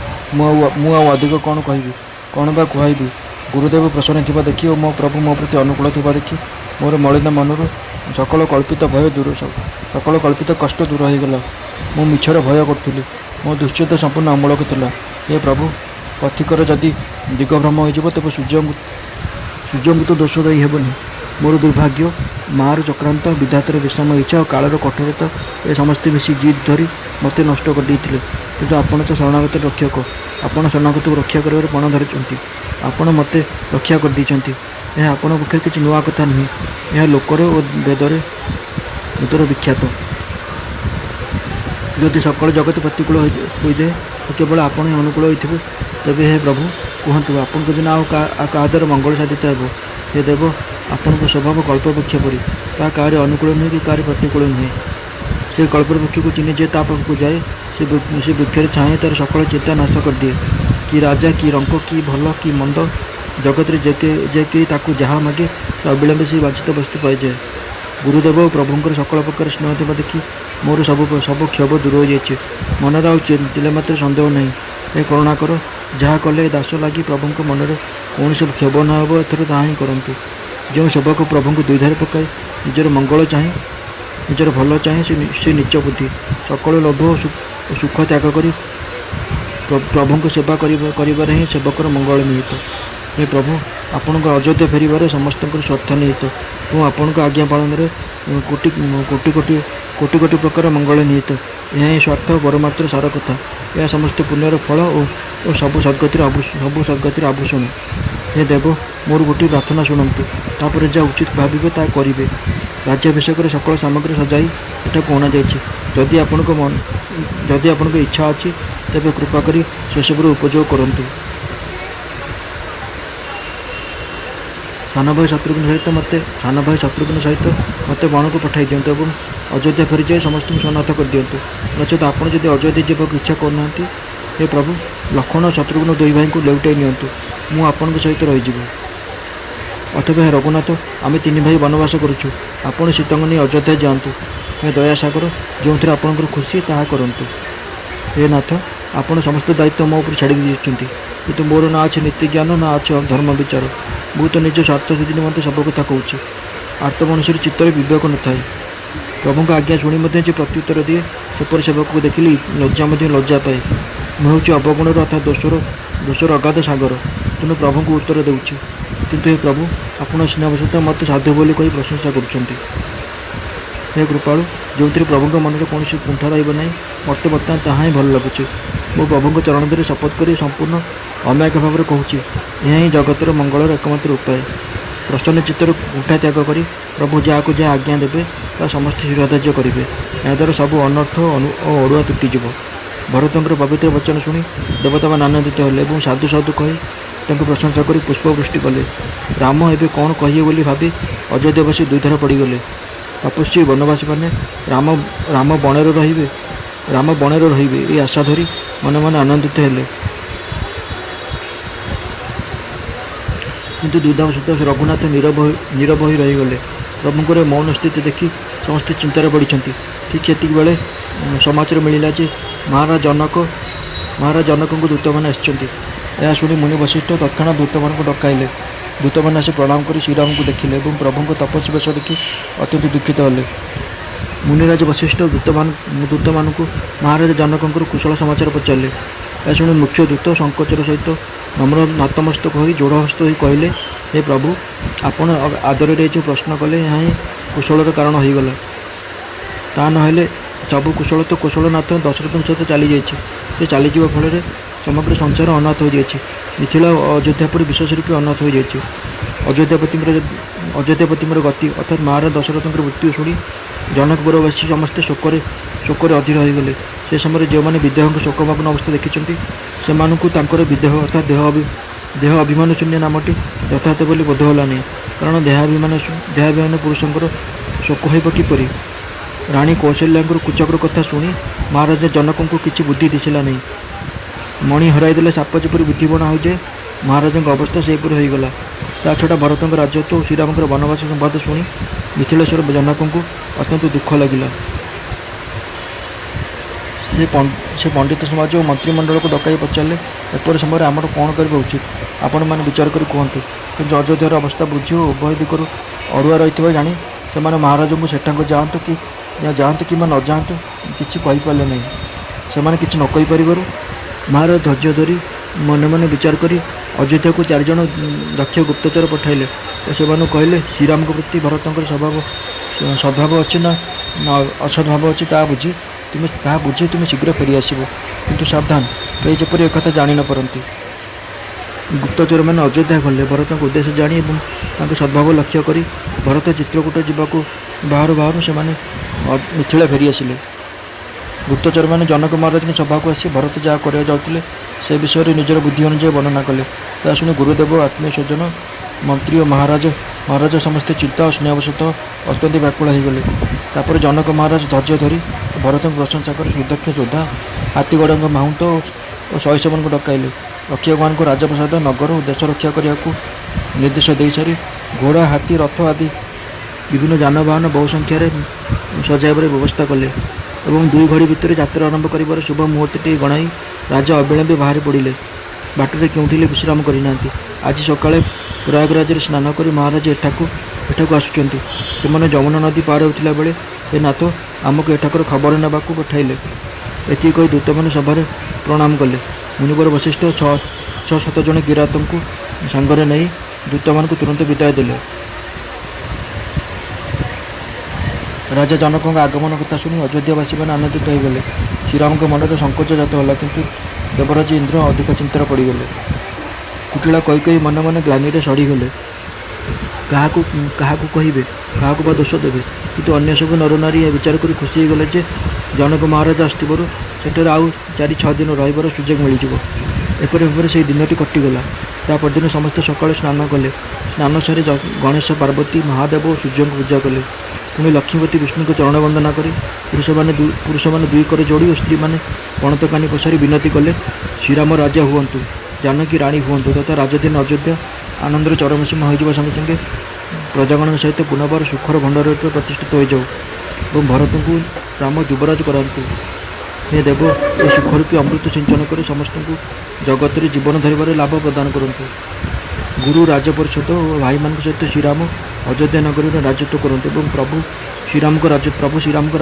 ମୁଁ ଆଉ ଅଧିକ କ'ଣ କହିବି, କ'ଣ ବା କୁହାଇବି। ଗୁରୁଦେବ ପ୍ରସନ୍ନ ଥିବା ଦେଖି ଓ ମୋ ପ୍ରଭୁ ମୋ ପ୍ରତି ଅନୁକୂଳ ଥିବା ଦେଖି ମୋର ମଳିନ ମନରୁ সকল କଳ୍ପିତ କଷ୍ଟ ଦୂର ହୋଇଗଲା। ମୁଁ ମିଛରେ ଭୟ କରୁଥିଲି। ମୋ ଦୁଶ୍ଚିନ୍ତା ସମ୍ପୂର୍ଣ୍ଣ ଅମୂଳକ ଥିଲା। ହେ ପ୍ରଭୁ, ପଥିକର ଯଦି ଦିଗଭ୍ରମ ହୋଇଯିବ ତେବେ ସୂର୍ଯ୍ୟଙ୍କୁ ତ ଦୋଷ ଦେଇ ହେବନି। ମୋର ଦୁର୍ଭାଗ୍ୟ, ମାଆର ଚକ୍ରାନ୍ତ, ବିଧାତାର ବିଷମ ଇଚ୍ଛା ଓ କାଳର କଠୋରତା ଏ ସମସ୍ତେ ମିଶି ଜିଦ୍ ଧରି ମୋତେ ନଷ୍ଟ କରିଦେଇଥିଲେ। କିନ୍ତୁ ଆପଣ ତ ଶରଣାଗତ ରକ୍ଷକ। ଆପଣ ଶରଣାଗତକୁ ରକ୍ଷା କରିବାରେ ପଣ ଧରିଛନ୍ତି। ଆପଣ ମୋତେ ରକ୍ଷା କରିଦେଇଛନ୍ତି। ଏହା ଆପଣଙ୍କ ପକ୍ଷରେ କିଛି ନୂଆ କଥା ନୁହେଁ। ଏହା ଲୋକର ଓ ବେଦର ବିଖ୍ୟାତ। ଯଦି ସକଳ ଜଗତ ପ୍ରତିକୂଳ ହୋଇଯାଏ ତ କେବଳ ଆପଣ ହିଁ ଅନୁକୂଳ ହୋଇଥିବେ। ତେବେ ହେ ପ୍ରଭୁ, କୁହନ୍ତୁ, ଆପଣଙ୍କ ବିନା ଆଉ କାହା ଦ୍ୱାରା ମଙ୍ଗଳ ସାଧିତ ହେବ? ହେ ଦେବ, ଆପଣଙ୍କ ସ୍ୱଭାବ କଳ୍ପବୃକ୍ଷ ପରି। ତାହା କାହାରି ଅନୁକୂଳ ନୁହେଁ କି କାହାରି ପ୍ରତିକୂଳ ନୁହେଁ। ସେ କଳ୍ପବୃକ୍ଷକୁ ଚିହ୍ନି ଯେ ତା ପାଖକୁ ଯାଏ, ସେ ବୃକ୍ଷରେ ଛାଏଁ ତାର ସକଳ ଚିନ୍ତା ନାଶ କରିଦିଏ। କି ରାଜା, କି ରଙ୍କ, କି ଭଲ, କି ମନ୍ଦ, ଜଗତରେ ଯେ କେହି ତାକୁ ଯାହା ମାଗେ ସେ ଅବିଳମ୍ବେ ସେହି ବାଞ୍ଛିତ ବସ୍ତୁ ପାଇଯାଏ। ଗୁରୁଦେବ ଓ ପ୍ରଭୁଙ୍କର ସକଳ ପ୍ରକାର ସ୍ନେହ ଥିବା ଦେଖି ମୋର ସବୁ କ୍ଷୋଭ ଦୂର ହୋଇଯାଇଛି। ମନରେ ଆଉ ତିଳେମାତ୍ର ସନ୍ଦେହ ନାହିଁ। ଏ କରୁଣାକର, ଯାହା କଲେ ଏ ଦାସ ଲାଗି ପ୍ରଭୁଙ୍କ ମନରେ କୌଣସି କ୍ଷୋଭ ନ ହେବ, ଏଥର ତାହା ହିଁ କରନ୍ତୁ। ଯେଉଁ ସେବକ ପ୍ରଭୁଙ୍କୁ ଦୁଇଧାରେ ପକାଇ ନିଜର ମଙ୍ଗଳ ଚାହେଁ, ନିଜର ଭଲ ଚାହେଁ, ସେ ନୀଚ ବୁଦ୍ଧି, ସକଳ ଲୋଭ ଓ ସୁଖ ତ୍ୟାଗ କରି ପ୍ରଭୁଙ୍କ ସେବା କରିବାରେ ହିଁ ସେବକର ମଙ୍ଗଳ ନିହିତ। ହେ ପ୍ରଭୁ, ଆପଣଙ୍କ ଅଯୋଧ୍ୟା ଫେରିବାରେ ସମସ୍ତଙ୍କର ସ୍ୱାର୍ଥ ନିହିତ ଏବଂ ଆପଣଙ୍କ ଆଜ୍ଞା ପାଳନରେ କୋଟି ପ୍ରକାର ମଙ୍ଗଳ ନିହିତ। ଏହା ହିଁ ସ୍ୱାର୍ଥ ପରମାତ୍ର ସାର କଥା। ଏହା ସମସ୍ତ ପୁଣ୍ୟର ଫଳ ଓ ସବୁ ସଦ୍ଗତିର ଆଭୂଷଣ। ହେ ଦେବ, ମୋର ଗୋଟିଏ ପ୍ରାର୍ଥନା ଶୁଣନ୍ତୁ। ତାପରେ ଯାହା ଉଚିତ ଭାବିବେ ତାହା କରିବେ। ରାଜ୍ୟାଭିଷେକରେ ସକଳ ସାମଗ୍ରୀ ସଜାଇ ଏଠାକୁ ଅଣାଯାଇଛି। ଯଦି ଆପଣଙ୍କ ଇଚ୍ଛା ଅଛି ତେବେ କୃପା କରି ସେସବୁର ଉପଯୋଗ କରନ୍ତୁ। ସାନ ଭାଇ ଶତ୍ରୁଘ୍ନ ସହିତ ମୋତେ ବଣକୁ ପଠାଇ ଦିଅନ୍ତୁ ଏବଂ ଅଯୋଧ୍ୟା ଫେରିଯାଇ ସମସ୍ତଙ୍କୁ ସନାଥ କରିଦିଅନ୍ତୁ। ନଚେତ ଆପଣ ଯଦି ଅଯୋଧ୍ୟା ଯିବାକୁ ଇଚ୍ଛା କରୁନାହାନ୍ତି, ହେ ପ୍ରଭୁ, ଲକ୍ଷ୍ମଣ ଓ ଶତ୍ରୁଘ୍ନ ଦୁଇ ଭାଇଙ୍କୁ ଲେଉଟାଇ ନିଅନ୍ତୁ। ମୁଁ ଆପଣଙ୍କ ସହିତ ରହିଯିବି। ଅଥବା ହେ ରଘୁନାଥ, ଆମେ ତିନି ଭାଇ ବନବାସ କରୁଛୁ। ଆପଣ ସୀତାଙ୍କୁ ନେଇ ଅଯୋଧ୍ୟା ଯାଆନ୍ତୁ। ହେ ଦୟାସାଗର, ଯେଉଁଥିରେ ଆପଣଙ୍କର ଖୁସି ତାହା କରନ୍ତୁ। ହେ ନାଥ, ଆପଣ ସମସ୍ତ ଦାୟିତ୍ୱ ମୋ ଉପରେ ଛାଡ଼ି ଦେଇଛନ୍ତି। କିନ୍ତୁ ମୋର ନା ଅଛି ନୀତି ଜ୍ଞାନ, ନା ଅଛି ଧର୍ମ ବିଚାର। ମୁଁ ତ ନିଜ ସ୍ୱାର୍ଥ ସିଦ୍ଧି ନିମନ୍ତେ ସବୁ କଥା କହୁଛି। ଆର୍ତ ମନୁଷ୍ୟର ଚିତ୍ତରେ ବିବେକ ନଥାଏ। ପ୍ରଭୁଙ୍କ ଆଜ୍ଞା ଶୁଣି ମଧ୍ୟ ଯେ ପ୍ରତ୍ୟୁତ୍ତର ଦିଏ, ସେପରି ସେବକକୁ ଦେଖିଲେ ଲଜ୍ଜା ମଧ୍ୟ ଲଜ୍ଜା ପାଏ। ମୁଁ ହେଉଛି ଅବଗୁଣର ଅର୍ଥାତ୍ ଦୋଷର ଅଗାଧ ସାଗର। ତେଣୁ ପ୍ରଭୁଙ୍କୁ ଉତ୍ତର ଦେଉଛି। କିନ୍ତୁ ହେ ପ୍ରଭୁ, ଆପଣ ସ୍ନେହବଶତଃ ମୋତେ ସାଧୁ ବୋଲି କହି ପ୍ରଶଂସା କରୁଛନ୍ତି। ହେ କୃପାଳୁ, ଯେଉଁଥିରେ ପ୍ରଭୁଙ୍କ ମନରେ କୌଣସି କୁଣ୍ଠା ରହିବ ନାହିଁ, ମୋତେ ବର୍ତ୍ତମାନ ତାହା ହିଁ ଭଲ ଲାଗୁଛି। ମୁଁ ପ୍ରଭୁଙ୍କ ଚରଣ ଧରି ଶପଥ କରି ସମ୍ପୂର୍ଣ୍ଣ ଅମାୟିକ ଭାବରେ କହୁଛି, ଏହା ହିଁ ଜଗତର ମଙ୍ଗଳର ଏକମାତ୍ର ଉପାୟ। ପ୍ରସନ୍ନ ଚିତ୍ତରୁ କୁଣ୍ଠା ତ୍ୟାଗ କରି ପ୍ରଭୁ ଯାହାକୁ ଯାହା ଆଜ୍ଞା ଦେବେ ତାହା ସମସ୍ତେ ଶିରୋଧାର୍ଯ୍ୟ କରିବେ। ଏହାଦ୍ୱାରା ସବୁ ଅନର୍ଥ ଓ ଅଡ଼ୁଆ ତୁଟିଯିବ। ଭରତଙ୍କର ପବିତ୍ର ବଚନ ଶୁଣି ଦେବତାମାନେ ଆନନ୍ଦିତ ହେଲେ ଏବଂ ସାଧୁ କହି ତାଙ୍କୁ ପ୍ରଶଂସା କରି ପୁଷ୍ପବୃଷ୍ଟି କଲେ। ରାମ ଏବେ କ'ଣ କହିବେ ବୋଲି ଭାବି ଅଯୋଧ୍ୟାବାସୀ ଦୁଇଥର ପଡ଼ିଗଲେ। ତପସ୍ୱୀ ବନବାସୀମାନେ ରାମ ବଣରେ ରହିବେ ଏହି ଆଶା ଧରି ମନେ ମନେ ଆନନ୍ଦିତ ହେଲେ। କିନ୍ତୁ ଦୁର୍ଦ୍ଦାମସୁତ ରଘୁନାଥ ନୀରବ ହୋଇ ରହିଗଲେ। ପ୍ରଭୁଙ୍କର ମୌନ ସ୍ଥିତି ଦେଖି ସମସ୍ତେ ଚିନ୍ତାରେ ପଡ଼ିଛନ୍ତି। ଠିକ୍ ସେତିକି ବେଳେ ସମାଚାର ମିଳିଲା ଯେ ମହାରାଜ ଜନକଙ୍କୁ ଦୂତମାନେ ଆସିଛନ୍ତି। ଏହା ଶୁଣି ମୁନି ବଶିଷ୍ଠ ତତ୍କ୍ଷଣାତ୍ ଦୂତମାନଙ୍କୁ ଡକାଇଲେ। ଦୂତମାନେ ଆସି ପ୍ରଣାମ କରି ଶ୍ରୀରାମଙ୍କୁ ଦେଖିଲେ ଏବଂ ପ୍ରଭୁଙ୍କ ତପସ୍ୱୀ ବେଶ ଦେଖି ଅତ୍ୟନ୍ତ ଦୁଃଖିତ ହେଲେ। ମୁନିରାଜ ବଶିଷ୍ଠ ଦୂତମାନଙ୍କୁ ମହାରାଜ ଜନକଙ୍କର କୁଶଳ ସମାଚାର ପଚାରିଲେ। ଏହା ଶୁଣି ମୁଖ୍ୟ ଦୂତ ସଂକୋଚର ସହିତ ନମ୍ର ନତମସ୍ତକ ହୋଇ ଯୋଡ଼ହସ୍ତ ହୋଇ କହିଲେ, ହେ ପ୍ରଭୁ, ଆପଣ ଆଦରରେ ଯେଉଁ ପ୍ରଶ୍ନ କଲେ ଏହା ହିଁ କୁଶଳର କାରଣ ହୋଇଗଲା। ତା ନହେଲେ ସବୁ କୁଶଳ ତ କୁଶଳନାଥ ଦଶରଥଙ୍କ ସହିତ ଚାଲିଯାଇଛି। ସେ ଚାଲିଯିବା ଫଳରେ ସମଗ୍ର ସଂସାର ଅନାଥ ହୋଇଯାଇଛି। ମିଥିଳା ଓ ଅଯୋଧ୍ୟା ପରି ବିଶ୍ୱସ୍ୱରୂପୀ ଅନାଥ ହୋଇଯାଇଛି। ଅଯୋଧ୍ୟାପତିଙ୍କର ଗତି ଅର୍ଥାତ୍ ମହାରାଜ ଦଶରଥଙ୍କର ମୃତ୍ୟୁ ଶୁଣି ଜନକପୁରବାସୀ ସମସ୍ତେ ଶୋକରେ ଅଧୀର ହୋଇଗଲେ। ସେ ସମୟରେ ଯେଉଁମାନେ ବିଦେହଙ୍କ ଶୋକମଗ୍ନ ଅବସ୍ଥା ଦେଖିଛନ୍ତି ସେମାନଙ୍କୁ ତାଙ୍କର ବିଦେହ ଅର୍ଥାତ୍ ଦେହ ଅଭିମାନ ଶୂନ୍ୟ ନାମଟି ଯଥାର୍ଥ ବୋଲି ବୋଧ ହେଲା ନାହିଁ। କାରଣ ଦେହାଭିମାନ ପୁରୁଷଙ୍କର ଶୋକ ହେବ କିପରି? ରାଣୀ କୌଶଲ୍ୟାଙ୍କର କୁଚକ୍ର କଥା ଶୁଣି ମହାରାଜା ଜନକଙ୍କୁ କିଛି ବୁଦ୍ଧି ଦିଶିଲା ନାହିଁ। ମଣି ହରାଇଦେଲେ ସାପ ଯେପରି ବୁଦ୍ଧିବଣା ହୋଇଯାଏ, ମହାରାଜାଙ୍କ ଅବସ୍ଥା ସେହିପରି ହୋଇଗଲା। ତା ଛଡ଼ା ଭରତଙ୍କ ରାଜତ୍ୱ ଓ ଶ୍ରୀରାମଙ୍କର ବନବାସ ସମ୍ବାଦ ଶୁଣି ମିଥିଳେଶ୍ୱର ଜନକଙ୍କୁ ଅତ୍ୟନ୍ତ ଦୁଃଖ ଲାଗିଲା। ସେ ପଣ୍ଡିତ ସମାଜ ଓ ମନ୍ତ୍ରିମଣ୍ଡଳକୁ ଡକାଇ ପଚାରିଲେ, ଏପରି ସମୟରେ ଆମର କ'ଣ କରିବା ଉଚିତ? ଆପଣମାନେ ବିଚାର କରି କୁହନ୍ତୁ। କିନ୍ତୁ ଅଯୋଧ୍ୟାର ଅବସ୍ଥା ବୁଝି ଓ ଉଭୟ ଦିଗରୁ ଅଡ଼ୁଆ ରହିଥିବା ଜାଣି ସେମାନେ ମହାରାଜଙ୍କୁ ସେଠାକୁ ଯାଆନ୍ତୁ କିମ୍ବା ନ ଯାଆନ୍ତୁ କିଛି କହିପାରିଲେ ନାହିଁ। ସେମାନେ କିଛି ନ କହିପାରିବାରୁ ମହାରାଜ ଧୈର୍ଯ୍ୟ ଧରି ମନେ ମନେ ବିଚାର କରି ଅଯୋଧ୍ୟାକୁ 4 ଜଣ ଦକ୍ଷ ଗୁପ୍ତଚର ପଠାଇଲେ ଓ ସେମାନଙ୍କୁ କହିଲେ, ଶ୍ରୀରାମଙ୍କ ପ୍ରତି ଭରତଙ୍କର ସଦ୍ଭାବ ଅଛି ନା ଅସଦ୍ଭାବ ଅଛି ତାହା ବୁଝି ତୁମେ ଶୀଘ୍ର ଫେରିଆସିବ। କିନ୍ତୁ ସାବଧାନ, କେହି ଯେପରି ଏକଥା ଜାଣି ନ ପାରନ୍ତି। ଗୁପ୍ତଚରମାନେ ଅଯୋଧ୍ୟା ଗଲେ। ଭରତଙ୍କ ଉଦ୍ଦେଶ୍ୟ ଜାଣି ଏବଂ ତାଙ୍କ ସଦ୍ଭାବ ଲକ୍ଷ୍ୟ କରି ଭରତ ଚିତ୍ରକୂଟ ଯିବାକୁ ବାହାରୁ ସେମାନେ ମିଥିଳା ଫେରିଆସିଲେ। ଗୁପ୍ତଚରମାନେ ଜନକ ମହାରାଜଙ୍କ ସଭାକୁ ଆସି ଭରତ ଯାହା କରିବାକୁ ଯାଉଥିଲେ ସେ ବିଷୟରେ ନିଜର ବୁଦ୍ଧି ଅନୁଯାୟୀ ବର୍ଣ୍ଣନା କଲେ। ତାହା ଶୁଣି ଗୁରୁଦେବ, ଆତ୍ମୀୟ ସ୍ୱଜନ, ମନ୍ତ୍ରୀ ଓ ମହାରାଜ ସମସ୍ତେ ଚିନ୍ତା ଓ ସ୍ନେହବଶତଃ ଅତ୍ୟନ୍ତ ବ୍ୟାକୁଳ ହୋଇଗଲେ। ତାପରେ ଜନକ ମହାରାଜ ଧୈର୍ଯ୍ୟ ଧରି ଭରତଙ୍କୁ ପ୍ରଶଂସା କରି ସୁଦକ୍ଷ ଯୋଦ୍ଧା, ହାତୀଗଡ଼ଙ୍କ ମାହୁନ୍ତ ଓ ସୈସବଙ୍କୁ ଡକାଇଲେ। ରକ୍ଷକମାନଙ୍କୁ ରାଜପ୍ରସାଦ, ନଗର ଓ ଦେଶ ରକ୍ଷା କରିବାକୁ ନିର୍ଦ୍ଦେଶ ଦେଇସାରି ଘୋଡ଼ା, ହାତୀ, ରଥ ଆଦି ବିଭିନ୍ନ ଯାନବାହନ ବହୁ ସଂଖ୍ୟାରେ ସଜାଇବାର ବ୍ୟବସ୍ଥା କଲେ ଏବଂ 2 ଘଡ଼ି ଭିତରେ ଯାତ୍ରା ଆରମ୍ଭ କରିବାର ଶୁଭ ମୁହୂର୍ତ୍ତଟିଏ ଗଣାଇ ରାଜା ଅବିଳମ୍ବେ ବାହାରି ପଡ଼ିଲେ। ବାଟରେ କେଉଁଠି ହେଲେ ବିଶ୍ରାମ କରିନାହାନ୍ତି। ଆଜି ସକାଳେ ପ୍ରୟାଗରାଜରେ ସ୍ନାନ କରି ମହାରାଜ ଏଠାକୁ ଆସୁଛନ୍ତି। ସେମାନେ ଯମୁନା ନଦୀ ପାର ହେଉଥିଲା ବେଳେ ହେ ନାଥ, ଆମକୁ ଏଠାକାର ଖବର ନେବାକୁ ପଠାଇଲେ। ଏତିକି କହି ଦୂତମାନେ ସଭାରେ ପ୍ରଣାମ କଲେ। ମୁନିବର ବଶିଷ୍ଠ 6-7 ଜଣ କିରାତଙ୍କୁ ସାଙ୍ଗରେ ନେଇ ଦୂତମାନଙ୍କୁ ତୁରନ୍ତ ବିଦାୟ ଦେଲେ। ରାଜା ଜନକଙ୍କ ଆଗମନ କଥା ଶୁଣି ଅଯୋଧ୍ୟାବାସୀମାନେ ଆନନ୍ଦିତ ହୋଇଗଲେ। ଶ୍ରୀରାମଙ୍କ ମନରେ ସଂକୋଚ ଜାତ ହେଲା, କିନ୍ତୁ ଦେବରାଜ ଇନ୍ଦ୍ର ଅଧିକ ଚିନ୍ତାରେ ପଡ଼ିଗଲେ। କୁଟିଳା କହି ମନେ ମନେ ଗ୍ଳାନିରେ ସଢ଼ିଗଲେ। କାହାକୁ କହିବେ, କାହାକୁ ବା ଦୋଷ ଦେବେ? କିନ୍ତୁ ଅନ୍ୟ ସବୁ ନରନାରୀ ଏହା ବିଚାର କରି ଖୁସି ହୋଇଗଲେ ଯେ ଜନକ ମହାରାଜ ଆସିଥିବାରୁ ସେଠାରେ ଆଉ 4-6 ଦିନ ରହିବାର ସୁଯୋଗ ମିଳିଯିବ। ଏପରି ଭାବରେ ସେହି ଦିନଟି କଟିଗଲା। ତା ପରଦିନ ସମସ୍ତେ ସକାଳେ ସ୍ନାନ କଲେ। ସ୍ନାନ ସାରି ଗଣେଶ, ପାର୍ବତୀ, ମହାଦେବ ଓ ସୂର୍ଯ୍ୟଙ୍କୁ ପୂଜା କଲେ। ପୁଣି ଲକ୍ଷ୍ମୀପତି ବିଷ୍ଣୁଙ୍କ ଚରଣ ବନ୍ଦନା କରି ପୁରୁଷମାନେ 2 କର ଯୋଡ଼ି ଓ ସ୍ତ୍ରୀମାନେ ପଣତକାନି ପସାରି ବିନତି କଲେ, ଶ୍ରୀରାମ ରାଜା ହୁଅନ୍ତୁ, ଜାନକୀ ରାଣୀ ହୁଅନ୍ତୁ ତଥା ରାଜଧାନୀ ଅଯୋଧ୍ୟା ଆନନ୍ଦରେ ଚରମ ସୀମା ହୋଇଯିବା ସଙ୍ଗେ ସଙ୍ଗେ ପ୍ରଜାଗଣଙ୍କ ସହିତ ପୁନର୍ବାର ସୁଖର ଭଣ୍ଡାରରେ ପ୍ରତିଷ୍ଠିତ ହୋଇଯାଉ ଏବଂ ଭରତଙ୍କୁ ରାମ ଯୁବରାଜ କରାନ୍ତୁ। ହେ ଦେବ, ଏ ସୁଖରୂପୀ ଅମୃତ ସିଞ୍ଚନ କରି ସମସ୍ତଙ୍କୁ ଜଗତରେ ଜୀବନ ଧରିବାରେ ଲାଭ ପ୍ରଦାନ କରନ୍ତୁ। ଗୁରୁ, ରାଜପରିଷଦ ଓ ଭାଇମାନଙ୍କ ସହିତ ଶ୍ରୀରାମ ଅଯୋଧ୍ୟା ନଗରୀରେ ରାଜତ୍ୱ କରନ୍ତୁ ଏବଂ ପ୍ରଭୁ ଶ୍ରୀରାମଙ୍କ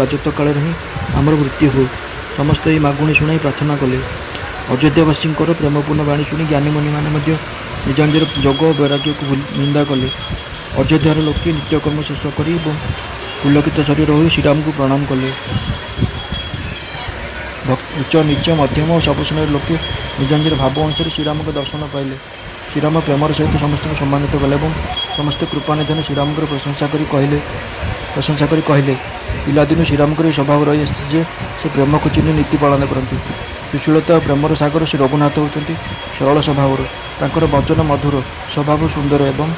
ରାଜତ୍ୱ କାଳରେ ହିଁ ଆମର ମୃତ୍ୟୁ ହେଉ। ସମସ୍ତେ ଏହି ମାଗୁଣି ଶୁଣାଇ ପ୍ରାର୍ଥନା କଲେ। ଅଯୋଧ୍ୟାବାସୀଙ୍କର ପ୍ରେମପୂର୍ଣ୍ଣ ବାଣୀ ଶୁଣି ଜ୍ଞାନୀମୁନିମାନେ ମଧ୍ୟ ନିଜ ନିଜର ଯୋଗ ଓ ବୈରାଗ୍ୟକୁ ନିନ୍ଦା କଲେ। ଅଯୋଧ୍ୟାର ଲୋକେ ନିତ୍ୟକର୍ମ ଶେଷ କରି ଏବଂ ପୁଲକିତ ଶରୀର ହୋଇ ଶ୍ରୀରାମଙ୍କୁ ପ୍ରଣାମ କଲେ। ଉଚ୍ଚ, ନୀଚ, ମଧ୍ୟମ ଓ ସବୁ ଶ୍ରେଣୀର ଲୋକେ ନିଜ ନିଜର ଭାବ ଅନୁସାରେ ଶ୍ରୀରାମଙ୍କ ଦର୍ଶନ ପାଇଲେ। ଶ୍ରୀରାମ ପ୍ରେମର ସହିତ ସମସ୍ତଙ୍କୁ ସମ୍ମାନିତ କଲେ ଏବଂ ସମସ୍ତେ କୃପାନିଧନ ଶ୍ରୀରାମଙ୍କର ପ୍ରଶଂସା କରି କହିଲେ, ପିଲାଦିନୁ ଶ୍ରୀରାମଙ୍କର ଏହି ସ୍ୱଭାବ ରହିଆସିଛି ଯେ ସେ ପ୍ରେମକୁ ଚିହ୍ନି ନୀତି ପାଳନ କରନ୍ତି। सुशीलता और प्रेमर सागर श्री रघुनाथ होती सरल स्वभाव। तांकर वचन मधुर, स्वभाव सुंदर एवं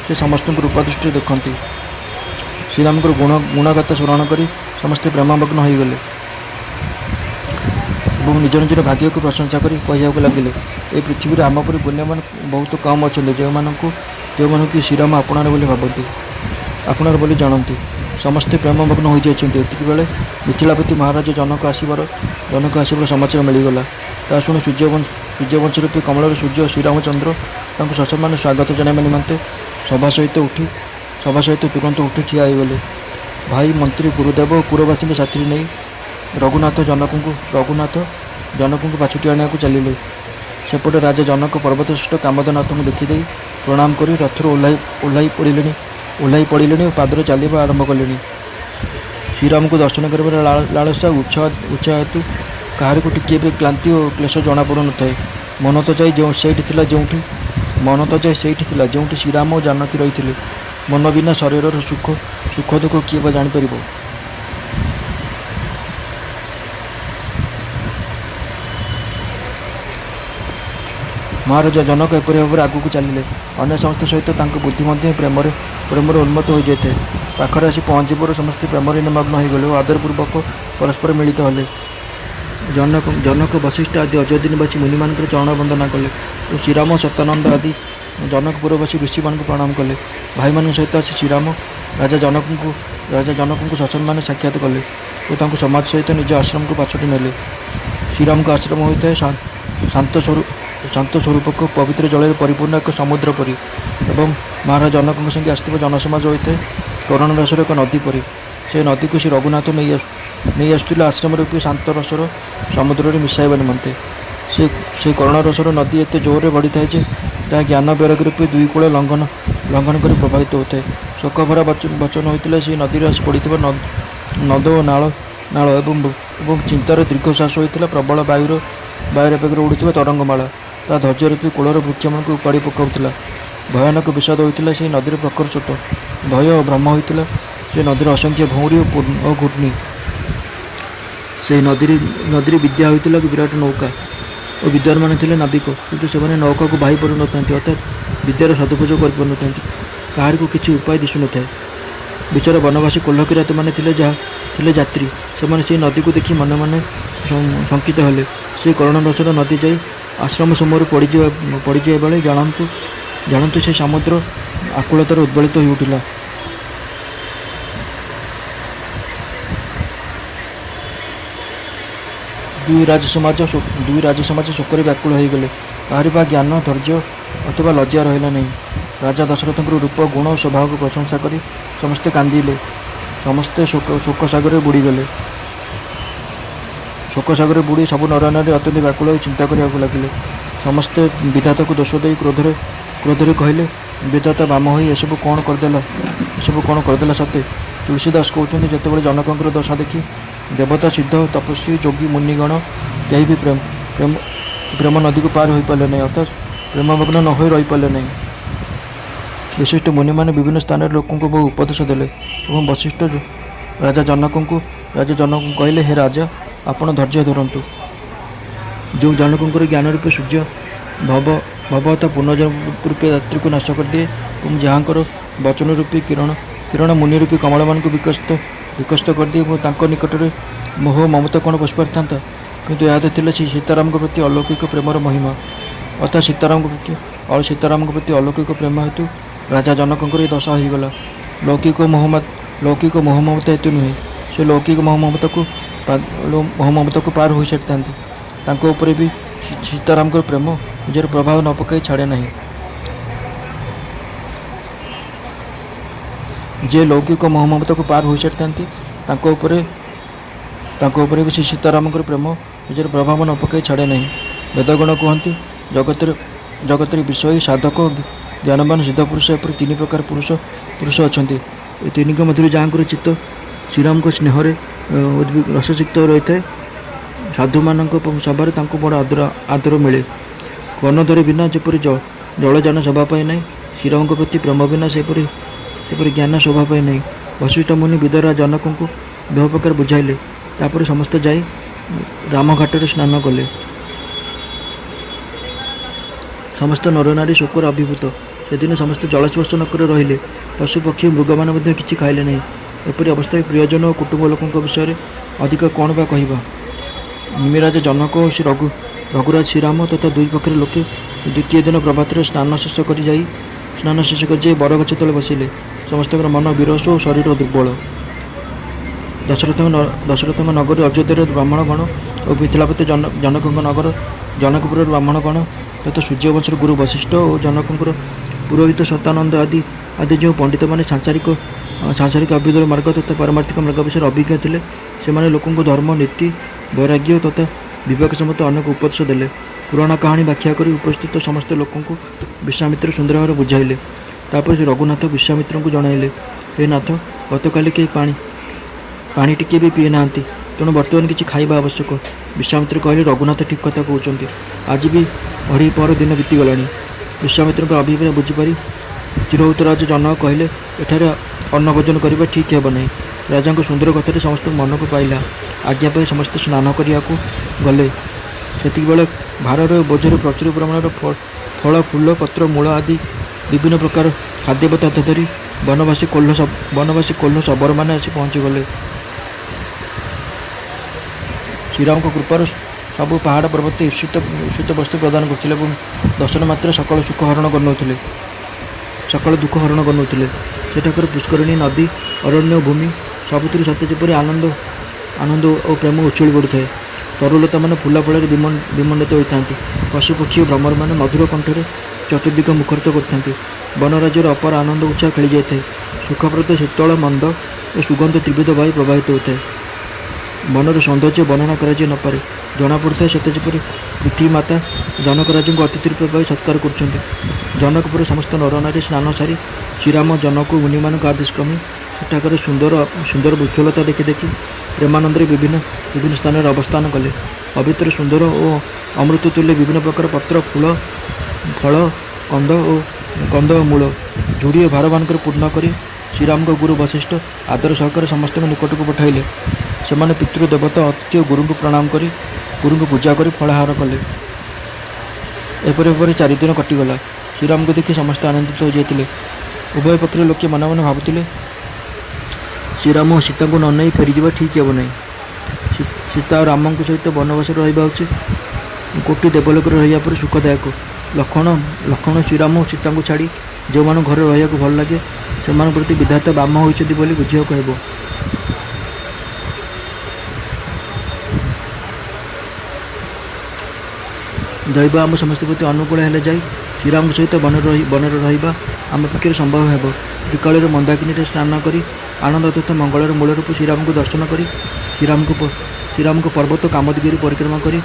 से समस्त रूप दृष्टि देखती। श्रीराम गुणगाथा स्मरण कर समस्ते प्रेममग्न हो गले और निज निजर भाग्य को प्रशंसा कर कहवाक लगे, ये पृथ्वी आम पर पुण्य मान बहुत कम अच्छा जो कि श्रीराम आपणार बोली भावती, आपणार बोली जानती। समस्ते प्रेममग्न हो जाती। बेले मिथिलापति महाराज जनक आसवर समाचार मिलगला। ता शुणी सूर्यवंश रूपी कमलर सूर्य श्रीरामचंद्र ससम्मान स्वागत जनाइबा निमंते सभा सहित तुरंत उठी ठिया होगले। भाई मंत्री गुरुदेव और पुरवासी साथी नहीं रघुनाथ जनक को पाछुटी आने को चलिले। सेपटे राजा जनक पर्वतश्रेष्ठ कामदनाथ को देखीदे प्रणाम कर रथर ओह्लाई पड़े और पादर चलवा आरंभ कले। श्रीराम को दर्शन कर लालसा उत्साह हेतु कहार को टिके भी क्लांति और क्लेश जना पड़ न था। मन तो जाए जो श्रीराम और जानकी रही। मन बिना शरीर सुख दुख किए जापर। महाराजा जनक एपरी भाव में आगू चलिए। अन्य समस्त सहित बुद्धि प्रेमर उन्मत्त हो जाए। पाखर आसी पहुँची पर समस्त प्रेम निमग्न हो गले और आदरपूर्वक परस्पर मिलित होले। जनक वशिष्ठ आदि अयोध्या निवासी मुनि मान चरण वंदना कले और श्रीराम सत्यानंद आदि जनकपुरवासी ऋषि मान प्रणाम कले। भाई मान सहित आसी श्रीराम राजा जनक को ससम्मान साक्षात कले और समाज सहित निज आश्रम को पाछुटी नेले। श्रीराम का आश्रम होता है शांत स्वरूपक पवित्र जल परिपूर्ण एक समुद्र परी एवं महाराज जनक संगे आसवा जनसमाज होता है करुण रसर एक नदी परी। से नदी को श्री रघुनाथ नहीं आसुला आश्रम रूपी शांत रसर समुद्र में मिसाइबा निमंते। से करुण रसर नदी एत जोर बढ़ी थाए जहाँ ज्ञान वैराग्य रूपी दुई कूल लंघन कर प्रभावित होता है। शोक भरा वचन होता से नदी आसी पड़ता नद और नाल एवं चिंतार दीर्घश्वास होता प्रबल वायुर बेगर उड़ुवा तरंगमाला ता धैर्य रूपी कूलर वृक्ष मान उपाड़ी पकाउला। भयानक विषाद होता से नदी प्रखर स्रोत भय और भ्रम होता से नदीर असंख्य भौरी और घूर्णी। से नदी विद्या होता विराट नौका और विद्वान मान थे नाविक किंतु से नौका को भाई पड़ न अर्थात विद्यार सदुपयोग कर पार न कहार को किसी उपाय दिशु न था। विचार वनवासी कोल्हकिरात मैंने थे यात्री से नदी को देखी मन मन शंकित हेले। से करुण रसर नदी जाई आश्रम समूह पड़ जाए बेले जानतु से समुद्र आकुलतार उद्वेलित हो उठिला। दुई राज समाज शोकर व्याकुल हो गले। कहार ज्ञान धैर्य अथवा लज्जा रहा नहीं। राजा दशरथ रूप गुण और स्वभाव को प्रशंसा कर समस्ते कांदिले। समस्ते शोक सागर बुड़ीगले। शोक सागर बुड़ी सब नर नारी अत्यंत व्याकुल हो चिंता करने लगे। समस्ते विधाता को दोष दे क्रोधरे कहले विधाता बाम हो एसबू कौन करदेला सते। तुलसीदास कहते जितेबाला जनक दशा देखी देवता सिद्ध तपस्वी जोगी मुनिगण कहीं भी प्रेम नदी को पार हो पारे नहीं अर्थात प्रेममग्न न हो रही पारे नहीं। विशिष्ट मुनि मैंने विभिन्न स्थान लोक बहु उपदेश देले और वशिष्ठ राजा जनक को कहले हे राजा आपण धैर्य धरतु। जो जनक ज्ञान रूपे सूर्य भवता पुनर्जन्म रूपे रात्रि को नाश कर दिए और जहाँ वचन रूपी किरण मुनि रूपी कमल मान को विकस्त कर दिए और निकट में मोह ममता कौन पोष पार था किंतु यह तो सीताराम प्रति अलौकिक प्रेमर महिमा अर्थात सीताराम प्रति अलौकिक प्रेम हेतु राजा जनक दशा होगला। लौकिक मोह ममता हेतु नुहे से लौकिक मोह ममता को पार हो सारी भी सीताराम प्रेम निजर प्रभाव न पकई छाड़े नहीं। जे लौकिक मोह ममता को पार हो सारी भी सीताराम प्रेम निजर प्रभाव न पकई छाड़े नहीं। वेदगुण कहती जगत विषयी साधक ज्ञानवान सिद्ध पुरुष एपरी तीन प्रकार पुरुष अच्छा। ये तीन मध्य जहाँ चित्त श्रीराम को स्नेह रससिक्त रही है साधु मान सभार बड़ आदर मिले। कर्णधर बिना जपरी जलजान शोभा पाए ना श्रीराम प्रति प्रेम बिना सेपरी ज्ञान शोभा पाए ना। वशिष्ठ मुनि विदरा जनक को बहु प्रकार बुझाइले। तापर समस्त जाई रामघाट स्नान कले। ସମସ୍ତ ନରନାରୀ ଶୋକରେ ଅଭିଭୂତ। ସେଦିନ ସମସ୍ତେ ଜଳସ୍ପର୍ଶ ନ କରି ରହିଲେ। ପଶୁ ପକ୍ଷୀ ମୃଗମାନେ ମଧ୍ୟ କିଛି ଖାଇଲେ ନାହିଁ। ଏପରି ଅବସ୍ଥାରେ ପ୍ରିୟଜନ ଓ କୁଟୁମ୍ବ ଲୋକଙ୍କ ବିଷୟରେ ଅଧିକ କ'ଣ ବା କହିବା। ନିମିରାଜ ଜନକ ଓ ରଘୁରାଜ ଶ୍ରୀରାମ ତଥା ଦୁଇ ପକ୍ଷର ଲୋକେ ଦ୍ୱିତୀୟ ଦିନ ପ୍ରଭାତରେ ସ୍ନାନ ଶେଷ କରି ଯାଇ ବରଗଛ ତଳେ ବସିଲେ। ସମସ୍ତଙ୍କର ମନ ବିରସ ଓ ଶରୀର ଦୁର୍ବଳ। ଦଶରଥଙ୍କ ନଗରୀ ଅଯୋଧ୍ୟାର ବ୍ରାହ୍ମଣଗଣ ଓ ମିଥିଳାପତି ଜନକଙ୍କ ନଗର ଜନକପୁରର ବ୍ରାହ୍ମଣଗଣ ତଥା ସୂର୍ଯ୍ୟବଂଶର ଗୁରୁ ବଶିଷ୍ଠ ଓ ଜନକଙ୍କର ପୁରୋହିତ ଶତାନନ୍ଦ ଆଦି ଯେଉଁ ପଣ୍ଡିତମାନେ ସାଂସାରିକ ଅଭ୍ୟୁଦୟ ମାର୍ଗ ତଥା ପାରମାର୍ଥିକ ମାର୍ଗ ବିଷୟରେ ଅଭିଜ୍ଞ ଥିଲେ, ସେମାନେ ଲୋକଙ୍କୁ ଧର୍ମ, ନୀତି, ବୈରାଗ୍ୟ ତଥା ବିବେକ ସମ୍ମତ ଅନେକ ଉପଦେଶ ଦେଲେ। ପୁରାଣ କାହାଣୀ ବ୍ୟାଖ୍ୟା କରି ଉପସ୍ଥିତ ସମସ୍ତ ଲୋକଙ୍କୁ ବିଶ୍ୱାମିତ୍ର ସୁନ୍ଦର ଭାବରେ ବୁଝାଇଲେ। ତାପରେ ସେ ରଘୁନାଥ ବିଶ୍ୱାମିତ୍ରଙ୍କୁ ଜଣାଇଲେ, ହେ ନାଥ, ଗତକାଲି କେହି ପାଣି ଟିକିଏ ବି ପିଏ ନାହାନ୍ତି, ତେଣୁ ବର୍ତ୍ତମାନ କିଛି ଖାଇବା ଆବଶ୍ୟକ। ବିଶ୍ୱାମିତ୍ର କହିଲେ, ରଘୁନାଥ ଠିକ୍ କଥା କହୁଛନ୍ତି। ଆଜି ବି 2.5 ଦିନ ବିତିଗଲାଣି। ବିଶ୍ୱାମିତ୍ରଙ୍କ ଅଭିପ୍ରାୟ ବୁଝିପାରି ଚିରଉତ୍ତରାଜ ଜନକ କହିଲେ, ଏଠାରେ ଅନ୍ନ ଭୋଜନ କରିବା ଠିକ୍ ହେବ ନାହିଁ। ରାଜାଙ୍କ ସୁନ୍ଦର କଥାଟି ସମସ୍ତଙ୍କ ମନକୁ ପାଇଲା। ଆଜ୍ଞା ପାଇ ସମସ୍ତେ ସ୍ନାନ କରିବାକୁ ଗଲେ। ସେତିକିବେଳେ ଭାରରେ ବୋଝରେ ପ୍ରଚୁର ପରିମାଣର ଫଳ, ଫୁଲ, ପତ୍ର, ମୂଳ ଆଦି ବିଭିନ୍ନ ପ୍ରକାର ଖାଦ୍ୟପଦାର୍ଥ ଧରି ବନବାସୀ କୋହ୍ଲ ଶବରମାନେ ଆସି ପହଞ୍ଚିଗଲେ। ଶ୍ରୀରାମଙ୍କ କୃପାରୁ ସବୁ ପାହାଡ଼ ପର୍ବତ ଈପ୍ସିତ ବସ୍ତୁ ପ୍ରଦାନ କରୁଥିଲେ ଏବଂ ଦର୍ଶନ ମାତ୍ରେ ସକଳ ଦୁଃଖ ହରଣ କରିନେଉଥିଲେ। ସେଠାକାର ପୁଷ୍କରିଣୀ, ନଦୀ, ଅରଣ୍ୟ, ଭୂମି ସବୁଥିରୁ ସତେ ଯେପରି ଆନନ୍ଦ ଓ ପ୍ରେମ ଉଛୁଳି ପଡ଼ୁଥାଏ। ତରୁଲତାମାନେ ଫୁଲ ଫଳରେ ବିମଣ୍ଡିତ ହୋଇଥାନ୍ତି। ପଶୁ ପକ୍ଷୀ ଓ ଭ୍ରମରମାନେ ମଧୁର କଣ୍ଠରେ ଚତୁର୍ଦିଗ ମୁଖରିତ କରିଥାନ୍ତି। ବନରାଜ୍ୟର ଅପାର ଆନନ୍ଦ ଉତ୍ସାହ ଖେଳି ଯାଇଥାଏ। ସୁଖପ୍ରଦ ଶୀତଳ, ମନ୍ଦ ଓ ସୁଗନ୍ଧ ତ୍ରିବିଧ ବାୟୁ ପ୍ରବାହିତ ହୋଇଥାଏ। ମନର ସୌନ୍ଦର୍ଯ୍ୟ ବର୍ଣ୍ଣନା କରାଯାଇ ନପାରେ। ଜଣାପଡ଼ୁଥାଏ ସତେ ଯେପରି ପୃଥିବୀ ମାତା ଜନକ ରାଜାଙ୍କୁ ଅତିଥି ରୂପେ ପାଇ ସତ୍କାର କରୁଛନ୍ତି। ଜନକପୁରରେ ସମସ୍ତ ନରନାରୀ ସ୍ନାନ ସାରି ଶ୍ରୀରାମ, ଜନକ ଓ ମୁନିମାନଙ୍କ ଆଦେଶକ୍ରମେ ସେଠାକାର ସୁନ୍ଦର ବୃକ୍ଷଲତା ଦେଖି ପ୍ରେମାନନ୍ଦରେ ବିଭିନ୍ନ ସ୍ଥାନରେ ଅବସ୍ଥାନ କଲେ। ପବିତ୍ର, ସୁନ୍ଦର ଓ ଅମୃତ ତୁଲ୍ୟ ବିଭିନ୍ନ ପ୍ରକାର ପତ୍ର, ଫଳ, କନ୍ଦ ଓ ମୂଳ ଝୁଡ଼ି ଓ ଭାରମାନଙ୍କର ପୂର୍ଣ୍ଣ କରି ଶ୍ରୀରାମଙ୍କ ଗୁରୁ ବଶିଷ୍ଠ ଆଦର ସହକାରେ ସମସ୍ତଙ୍କ ନିକଟକୁ ପଠାଇଲେ। ସେମାନେ ପିତୃ ଦେବତା, ଅତିଥି ଓ ଗୁରୁଙ୍କୁ ପ୍ରଣାମ କରି ଗୁରୁଙ୍କୁ ପୂଜା କରି ଫଳାହାର କଲେ। ଏପରି 4 ଦିନ କଟିଗଲା। ଶ୍ରୀରାମଙ୍କୁ ଦେଖି ସମସ୍ତେ ଆନନ୍ଦିତ ହୋଇଯାଇଥିଲେ। ଉଭୟ ପକ୍ଷରେ ଲୋକେ ମନେ ମନେ ଭାବୁଥିଲେ, ଶ୍ରୀରାମ ଓ ସୀତାଙ୍କୁ ନ ନେଇ ଫେରିଯିବା ଠିକ୍ ହେବ ନାହିଁ। ସୀତା ଓ ରାମଙ୍କ ସହିତ ବନବାସରେ ରହିବା ହେଉଛି କୋଟି ଦେବଲୋକରେ ରହିବା ପରି ସୁଖଦାୟକ। ଲକ୍ଷ୍ମଣ ଶ୍ରୀରାମ ଓ ସୀତାଙ୍କୁ ଛାଡ଼ି ଯେଉଁମାନଙ୍କ ଘରେ ରହିବାକୁ ଭଲ ଲାଗେ, ସେମାନଙ୍କ ପ୍ରତି ବିଧାତା ବାମ ହୋଇଛନ୍ତି ବୋଲି ବୁଝିବାକୁ ହେବ। ଦୈବ ଆମ ସମସ୍ତ ପ୍ରତି ଅନୁକୂଳ ହେଲେ ଯାଇ ଶ୍ରୀରାମଙ୍କ ସହିତ ବନରେ ରହିବା ଆମ ପକ୍ଷରେ ସମ୍ଭବ ହେବ। ତ୍ରିକାଳରେ ମନ୍ଦାକିନୀରେ ସ୍ନାନ କରି ଆନନ୍ଦ ତଥା ମଙ୍ଗଳର ମୂଳରୂପ ଶ୍ରୀରାମଙ୍କୁ ଦର୍ଶନ କରି ଶ୍ରୀରାମଙ୍କ ପର୍ବତ କାମଦଗିରି ପରିକ୍ରମା କରି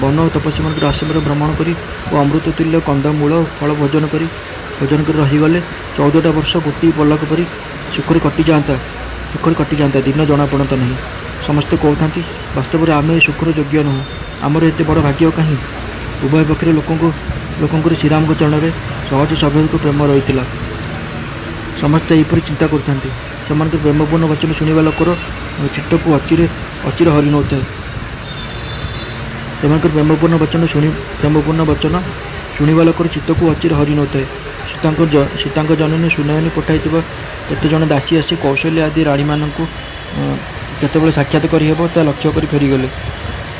ବନ ଓ ତପସ୍ୱୀମାନଙ୍କର ଆଶ୍ରମରେ ଭ୍ରମଣ କରି ଓ ଅମୃତ ତୁଲ୍ୟ କନ୍ଦମୂଳ ଫଳ ଭୋଜନ କରି ରହିଗଲେ 14ଟା ବର୍ଷ ଗୋଟିଏ ପଲକ ପରି ସୁଖରେ କଟିଯାଆନ୍ତା। ଦିନ ଜଣାପଡ଼ନ୍ତା ନାହିଁ। ସମସ୍ତେ କହୁଥାନ୍ତି, ବାସ୍ତବରେ ଆମେ ଏ ସୁଖର ଯୋଗ୍ୟ ନୁହଁ। ଆମର ଏତେ ବଡ଼ ଭାଗ୍ୟ କାହିଁ? ଉଭୟ ପକ୍ଷରେ ଲୋକଙ୍କର ଶ୍ରୀରାମଙ୍କ ଚରଣରେ ସହଜ ସ୍ୱାଭାବିକ ପ୍ରେମ ରହିଥିଲା। ସମସ୍ତେ ଏହିପରି ଚିନ୍ତା କରୁଥାନ୍ତି। ସେମାନଙ୍କର ପ୍ରେମପୂର୍ଣ୍ଣ ବଚନ ଶୁଣିବା ଲୋକର ଚିତ୍ତକୁ ଅଚିରେ ହରି ନେଉଥାଏ। ସେମାନଙ୍କର ପ୍ରେମପୂର୍ଣ୍ଣ ବଚନ ଶୁଣିବା ଲୋକର ଚିତ୍ତକୁ ଅଚିରେ ହରି ନେଉଥାଏ। ସୀତାଙ୍କ ଜନନୀ ସୁନୟନୀ ପଠାଇଥିବା କେତେଜଣ ଦାସୀ ଆସି କୌଶଲ୍ୟା ଆଦି ରାଣୀମାନଙ୍କୁ କେତେବେଳେ ସାକ୍ଷାତ କରିହେବ ତା ଲକ୍ଷ୍ୟ କରି ଫେରିଗଲେ।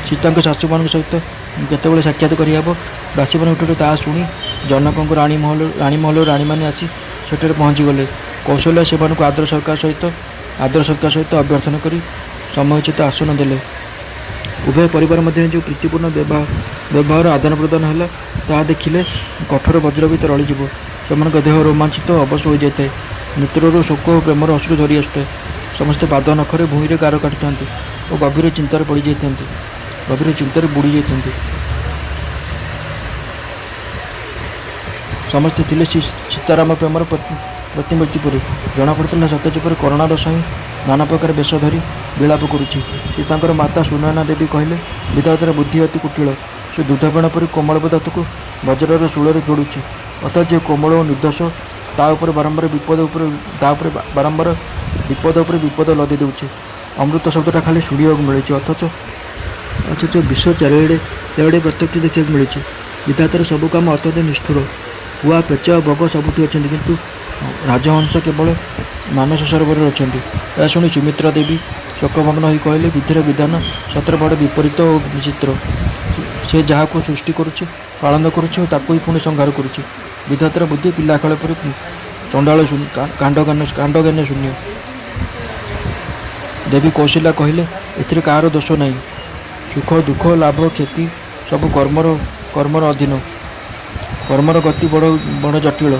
ସୀତାଙ୍କ ଶାଶୁମାନଙ୍କ ସହିତ କେତେବେଳେ ସାକ୍ଷାତ କରିହେବ, ଦାସୀମାନଙ୍କଠାରୁ ତାହା ଶୁଣି ଜନକଙ୍କ ରାଣୀମହଲର ରାଣୀମାନେ ଆସି ସେଠାରେ ପହଞ୍ଚିଗଲେ। କୌଶଲ୍ୟା ସେମାନଙ୍କୁ ଆଦର ସତ୍କାର ସହିତ ଅଭ୍ୟର୍ଥନା କରି ସମୟୋଚିତ ଆସନ ଦେଲେ। ଉଭୟ ପରିବାର ମଧ୍ୟରେ ଯେଉଁ ପ୍ରୀତିପୂର୍ଣ୍ଣ ବ୍ୟବହାର ଆଦାନ ପ୍ରଦାନ ହେଲା, ତାହା ଦେଖିଲେ କଠୋର ବଜ୍ର ବି ତରଳିଯିବ। ସେମାନଙ୍କ ଦେହ ରୋମାଞ୍ଚିତ ଓ ଅବଶ ହୋଇଯାଇଥାଏ। ନେତ୍ରରୁ ଶୋକ ଓ ପ୍ରେମର ଅଶ୍ରୁ ଝରି ଆସୁଥାଏ। ସମସ୍ତେ ପାଦ ନଖରେ ଭୂଇଁରେ ଗାର କାଟୁଥାନ୍ତି ଓ ଗଭୀର ଚିନ୍ତାରେ ବୁଡ଼ି ଯାଇଥାନ୍ତି। ସମସ୍ତେ ଥିଲେ ସୀତାରାମ ପ୍ରେମର ପ୍ରତିମୂର୍ତ୍ତି ପରି। ଜଣାପଡ଼ୁଥିଲା ସତେ ଯେପରି କରୁଣାର ସହିଁ ନାନା ପ୍ରକାର ବେଶ ଧରି ବିଳାପ କରୁଛି। ସୀତାଙ୍କର ମାତା ସୁନୟନା ଦେବୀ କହିଲେ, ବିଧାତାର ବୁଦ୍ଧି ଅତି କୁଟିଳ। ସେ ଦୁଧଫେଣ ପରି କୋମଳ ପଦାର୍ଥକୁ ବଜ୍ରର ଶୂଳରେ ଯୋଡ଼ୁଛି, ଅର୍ଥାତ୍ ଯେ କୋମଳ ଓ ନିର୍ଦ୍ଦୋଷ ତା ଉପରେ ବାରମ୍ବାର ବିପଦ ଲଦି ଦେଉଛି। ଅମୃତ ଶବ୍ଦଟା ଖାଲି ଶୁଣିବାକୁ ମିଳୁଛି, ଅଥଚ ବିଶ୍ୱ ଚାରିଆଡ଼େ ପ୍ରତ୍ୟକ୍ଷ ଦେଖିବାକୁ ମିଳୁଛି। ବିଧାତାର ସବୁ କାମ ଅତ୍ୟନ୍ତ ନିଷ୍ଠୁର। କୁଆ ପେଚ ବଗ ସବୁଠି ଅଛନ୍ତି, କିନ୍ତୁ ରାଜହଂସ କେବଳ ମାନସ ସରୋବରରେ ଅଛନ୍ତି। ଏହା ଶୁଣି ସୁମିତ୍ରା ଦେବୀ ଶୋକମଗ୍ନ ହୋଇ କହିଲେ, ବିଧିର ବିଧାନ ସତରେ ବଡ଼ ବିପରୀତ ଓ ବିଚିତ୍ର। ସେ ଯାହାକୁ ସୃଷ୍ଟି କରୁଛି, ପାଳନ କରୁଛି ଓ ତାକୁ ହିଁ ପୁଣି ସଂହାର କରୁଛି। ବିଧାତାର ବୁଦ୍ଧି ପିଲା ଖେଳ ପରି ଚଣ୍ଡାଳ କାଣ୍ଡଜ୍ଞାନ ଶୂନ୍ୟ। ଦେବୀ କୌଶଲ୍ୟା କହିଲେ, ଏଥିରେ କାହାର ଦୋଷ ନାହିଁ। ସୁଖ ଦୁଃଖ ଲାଭ କ୍ଷତି ସବୁ କର୍ମର ଅଧୀନ। କର୍ମର ଗତି ବଡ଼ ଜଟିଳ।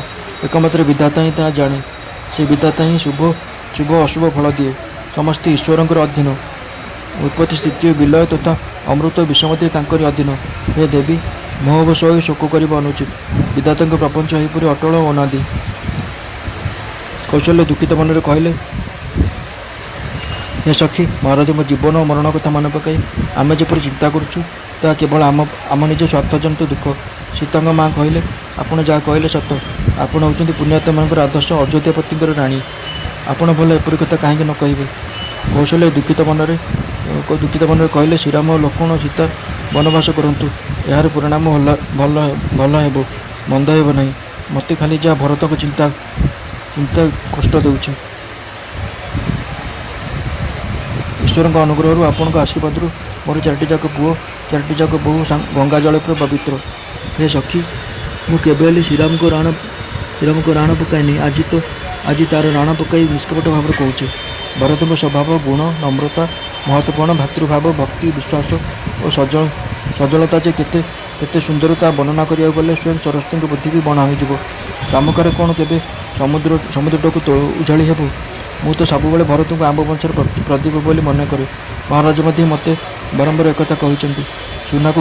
ଏକମାତ୍ର ବିଧାତା ହିଁ ତାହା ଜାଣେ। ସେ ବିଧାତା ହିଁ ଶୁଭ ଅଶୁଭ ଫଳ ଦିଏ। ସମସ୍ତେ ଈଶ୍ୱରଙ୍କର ଅଧୀନ। ଉତ୍ପତ୍ତି ସ୍ଥିତି ଓ ବିଲୟ ତଥା ଅମୃତ ଓ ବିଷ ମଧ୍ୟ ତାଙ୍କରି ଅଧୀନ। ହେ ଦେବୀ, ମୋହବଶ ହୋଇ ଶୋକ କରିବା ଅନୁଚିତ। ବିଧାତାଙ୍କ ପ୍ରପଞ୍ଚ ଏହିପରି ଅଟଳ ଓ ଅନାଦି। କୌଶଲ୍ୟ ଦୁଃଖିତ ମନରେ କହିଲେ, ହେ ସଖୀ, ମହାରାଜଙ୍କ ଜୀବନ ଓ ମରଣ କଥା ମନେ ପକାଇ ଆମେ ଯେପରି ଚିନ୍ତା କରୁଛୁ, ତାହା କେବଳ ଆମ ନିଜ ସ୍ୱାର୍ଥଜନିତ ଦୁଃଖ। ସୀତାଙ୍କ ମା କହିଲେ, ଆପଣ ଯାହା କହିଲେ ସତ। ଆପଣ ହେଉଛନ୍ତି ପୁଣ୍ୟାତ୍ମାମାନଙ୍କର ଆଦର୍ଶ ଅଯୋଧ୍ୟାପତିଙ୍କର ରାଣୀ। ଆପଣ ଭଲ ଏପରି କଥା କାହିଁକି ନ କହିବେ? କୌଶଲ୍ୟ ଦୁଃଖିତ ମନରେ କହିଲେ, ଶ୍ରୀରାମ ଓ ଲକ୍ଷ୍ମଣ ଓ ସୀତା ବନବାସ କରନ୍ତୁ। ଏହାର ପରିଣାମ ଭଲ ହେବ, ମନ୍ଦ ହେବ ନାହିଁ। ମୋତେ ଖାଲି ଯାହା ଭରତଙ୍କ ଚିନ୍ତା କଷ୍ଟ ଦେଉଛି। ଈଶ୍ୱରଙ୍କ ଅନୁଗ୍ରହରୁ, ଆପଣଙ୍କ ଆଶୀର୍ବାଦରୁ ମୋର 4ଟି ଯାକ ପୁଅ, 4ଟି ଯାକ ବୋହୂ ଗଙ୍ଗା ଜଳ ପରି ପବିତ୍ର। ହେ ସଖୀ, ମୁଁ କେବେ ହେଲେ ଶ୍ରୀରାମଙ୍କୁ ରାଣ ପକାଇନି। ଆଜି ତାର ରାଣ ପକାଇ ନିଷ୍କପଟ ଭାବରେ କହୁଛି। ଭରତଙ୍କ ସ୍ୱଭାବ, ଗୁଣ, ନମ୍ରତା, ମହତ୍ତ୍ୱପଣ, ଭାତୃଭାବ, ଭକ୍ତି, ବିଶ୍ୱାସ ଓ ସଜଳତା ଯେ କେତେ ସୁନ୍ଦର, ତାହା ବର୍ଣ୍ଣନା କରିବାକୁ ଗଲେ ସ୍ୱୟଂ ସରସ୍ୱତୀଙ୍କ ବୁଦ୍ଧି ବି ବଣା ହୋଇଯିବ। ଶାମୁକାରେ କ'ଣ କେବେ ସମୁଦ୍ରଟାକୁ ଉଜାଳି ହେବ? ମୁଁ ତ ସବୁବେଳେ ଭରତଙ୍କୁ ଆମ୍ବ ବଂଶର ପ୍ରଦୀପ ବୋଲି ମନେ କରେ। ମହାରାଜ ମଧ୍ୟ ମୋତେ ବାରମ୍ବାର ଏକଥା କହିଛନ୍ତି। ସୁନାକୁ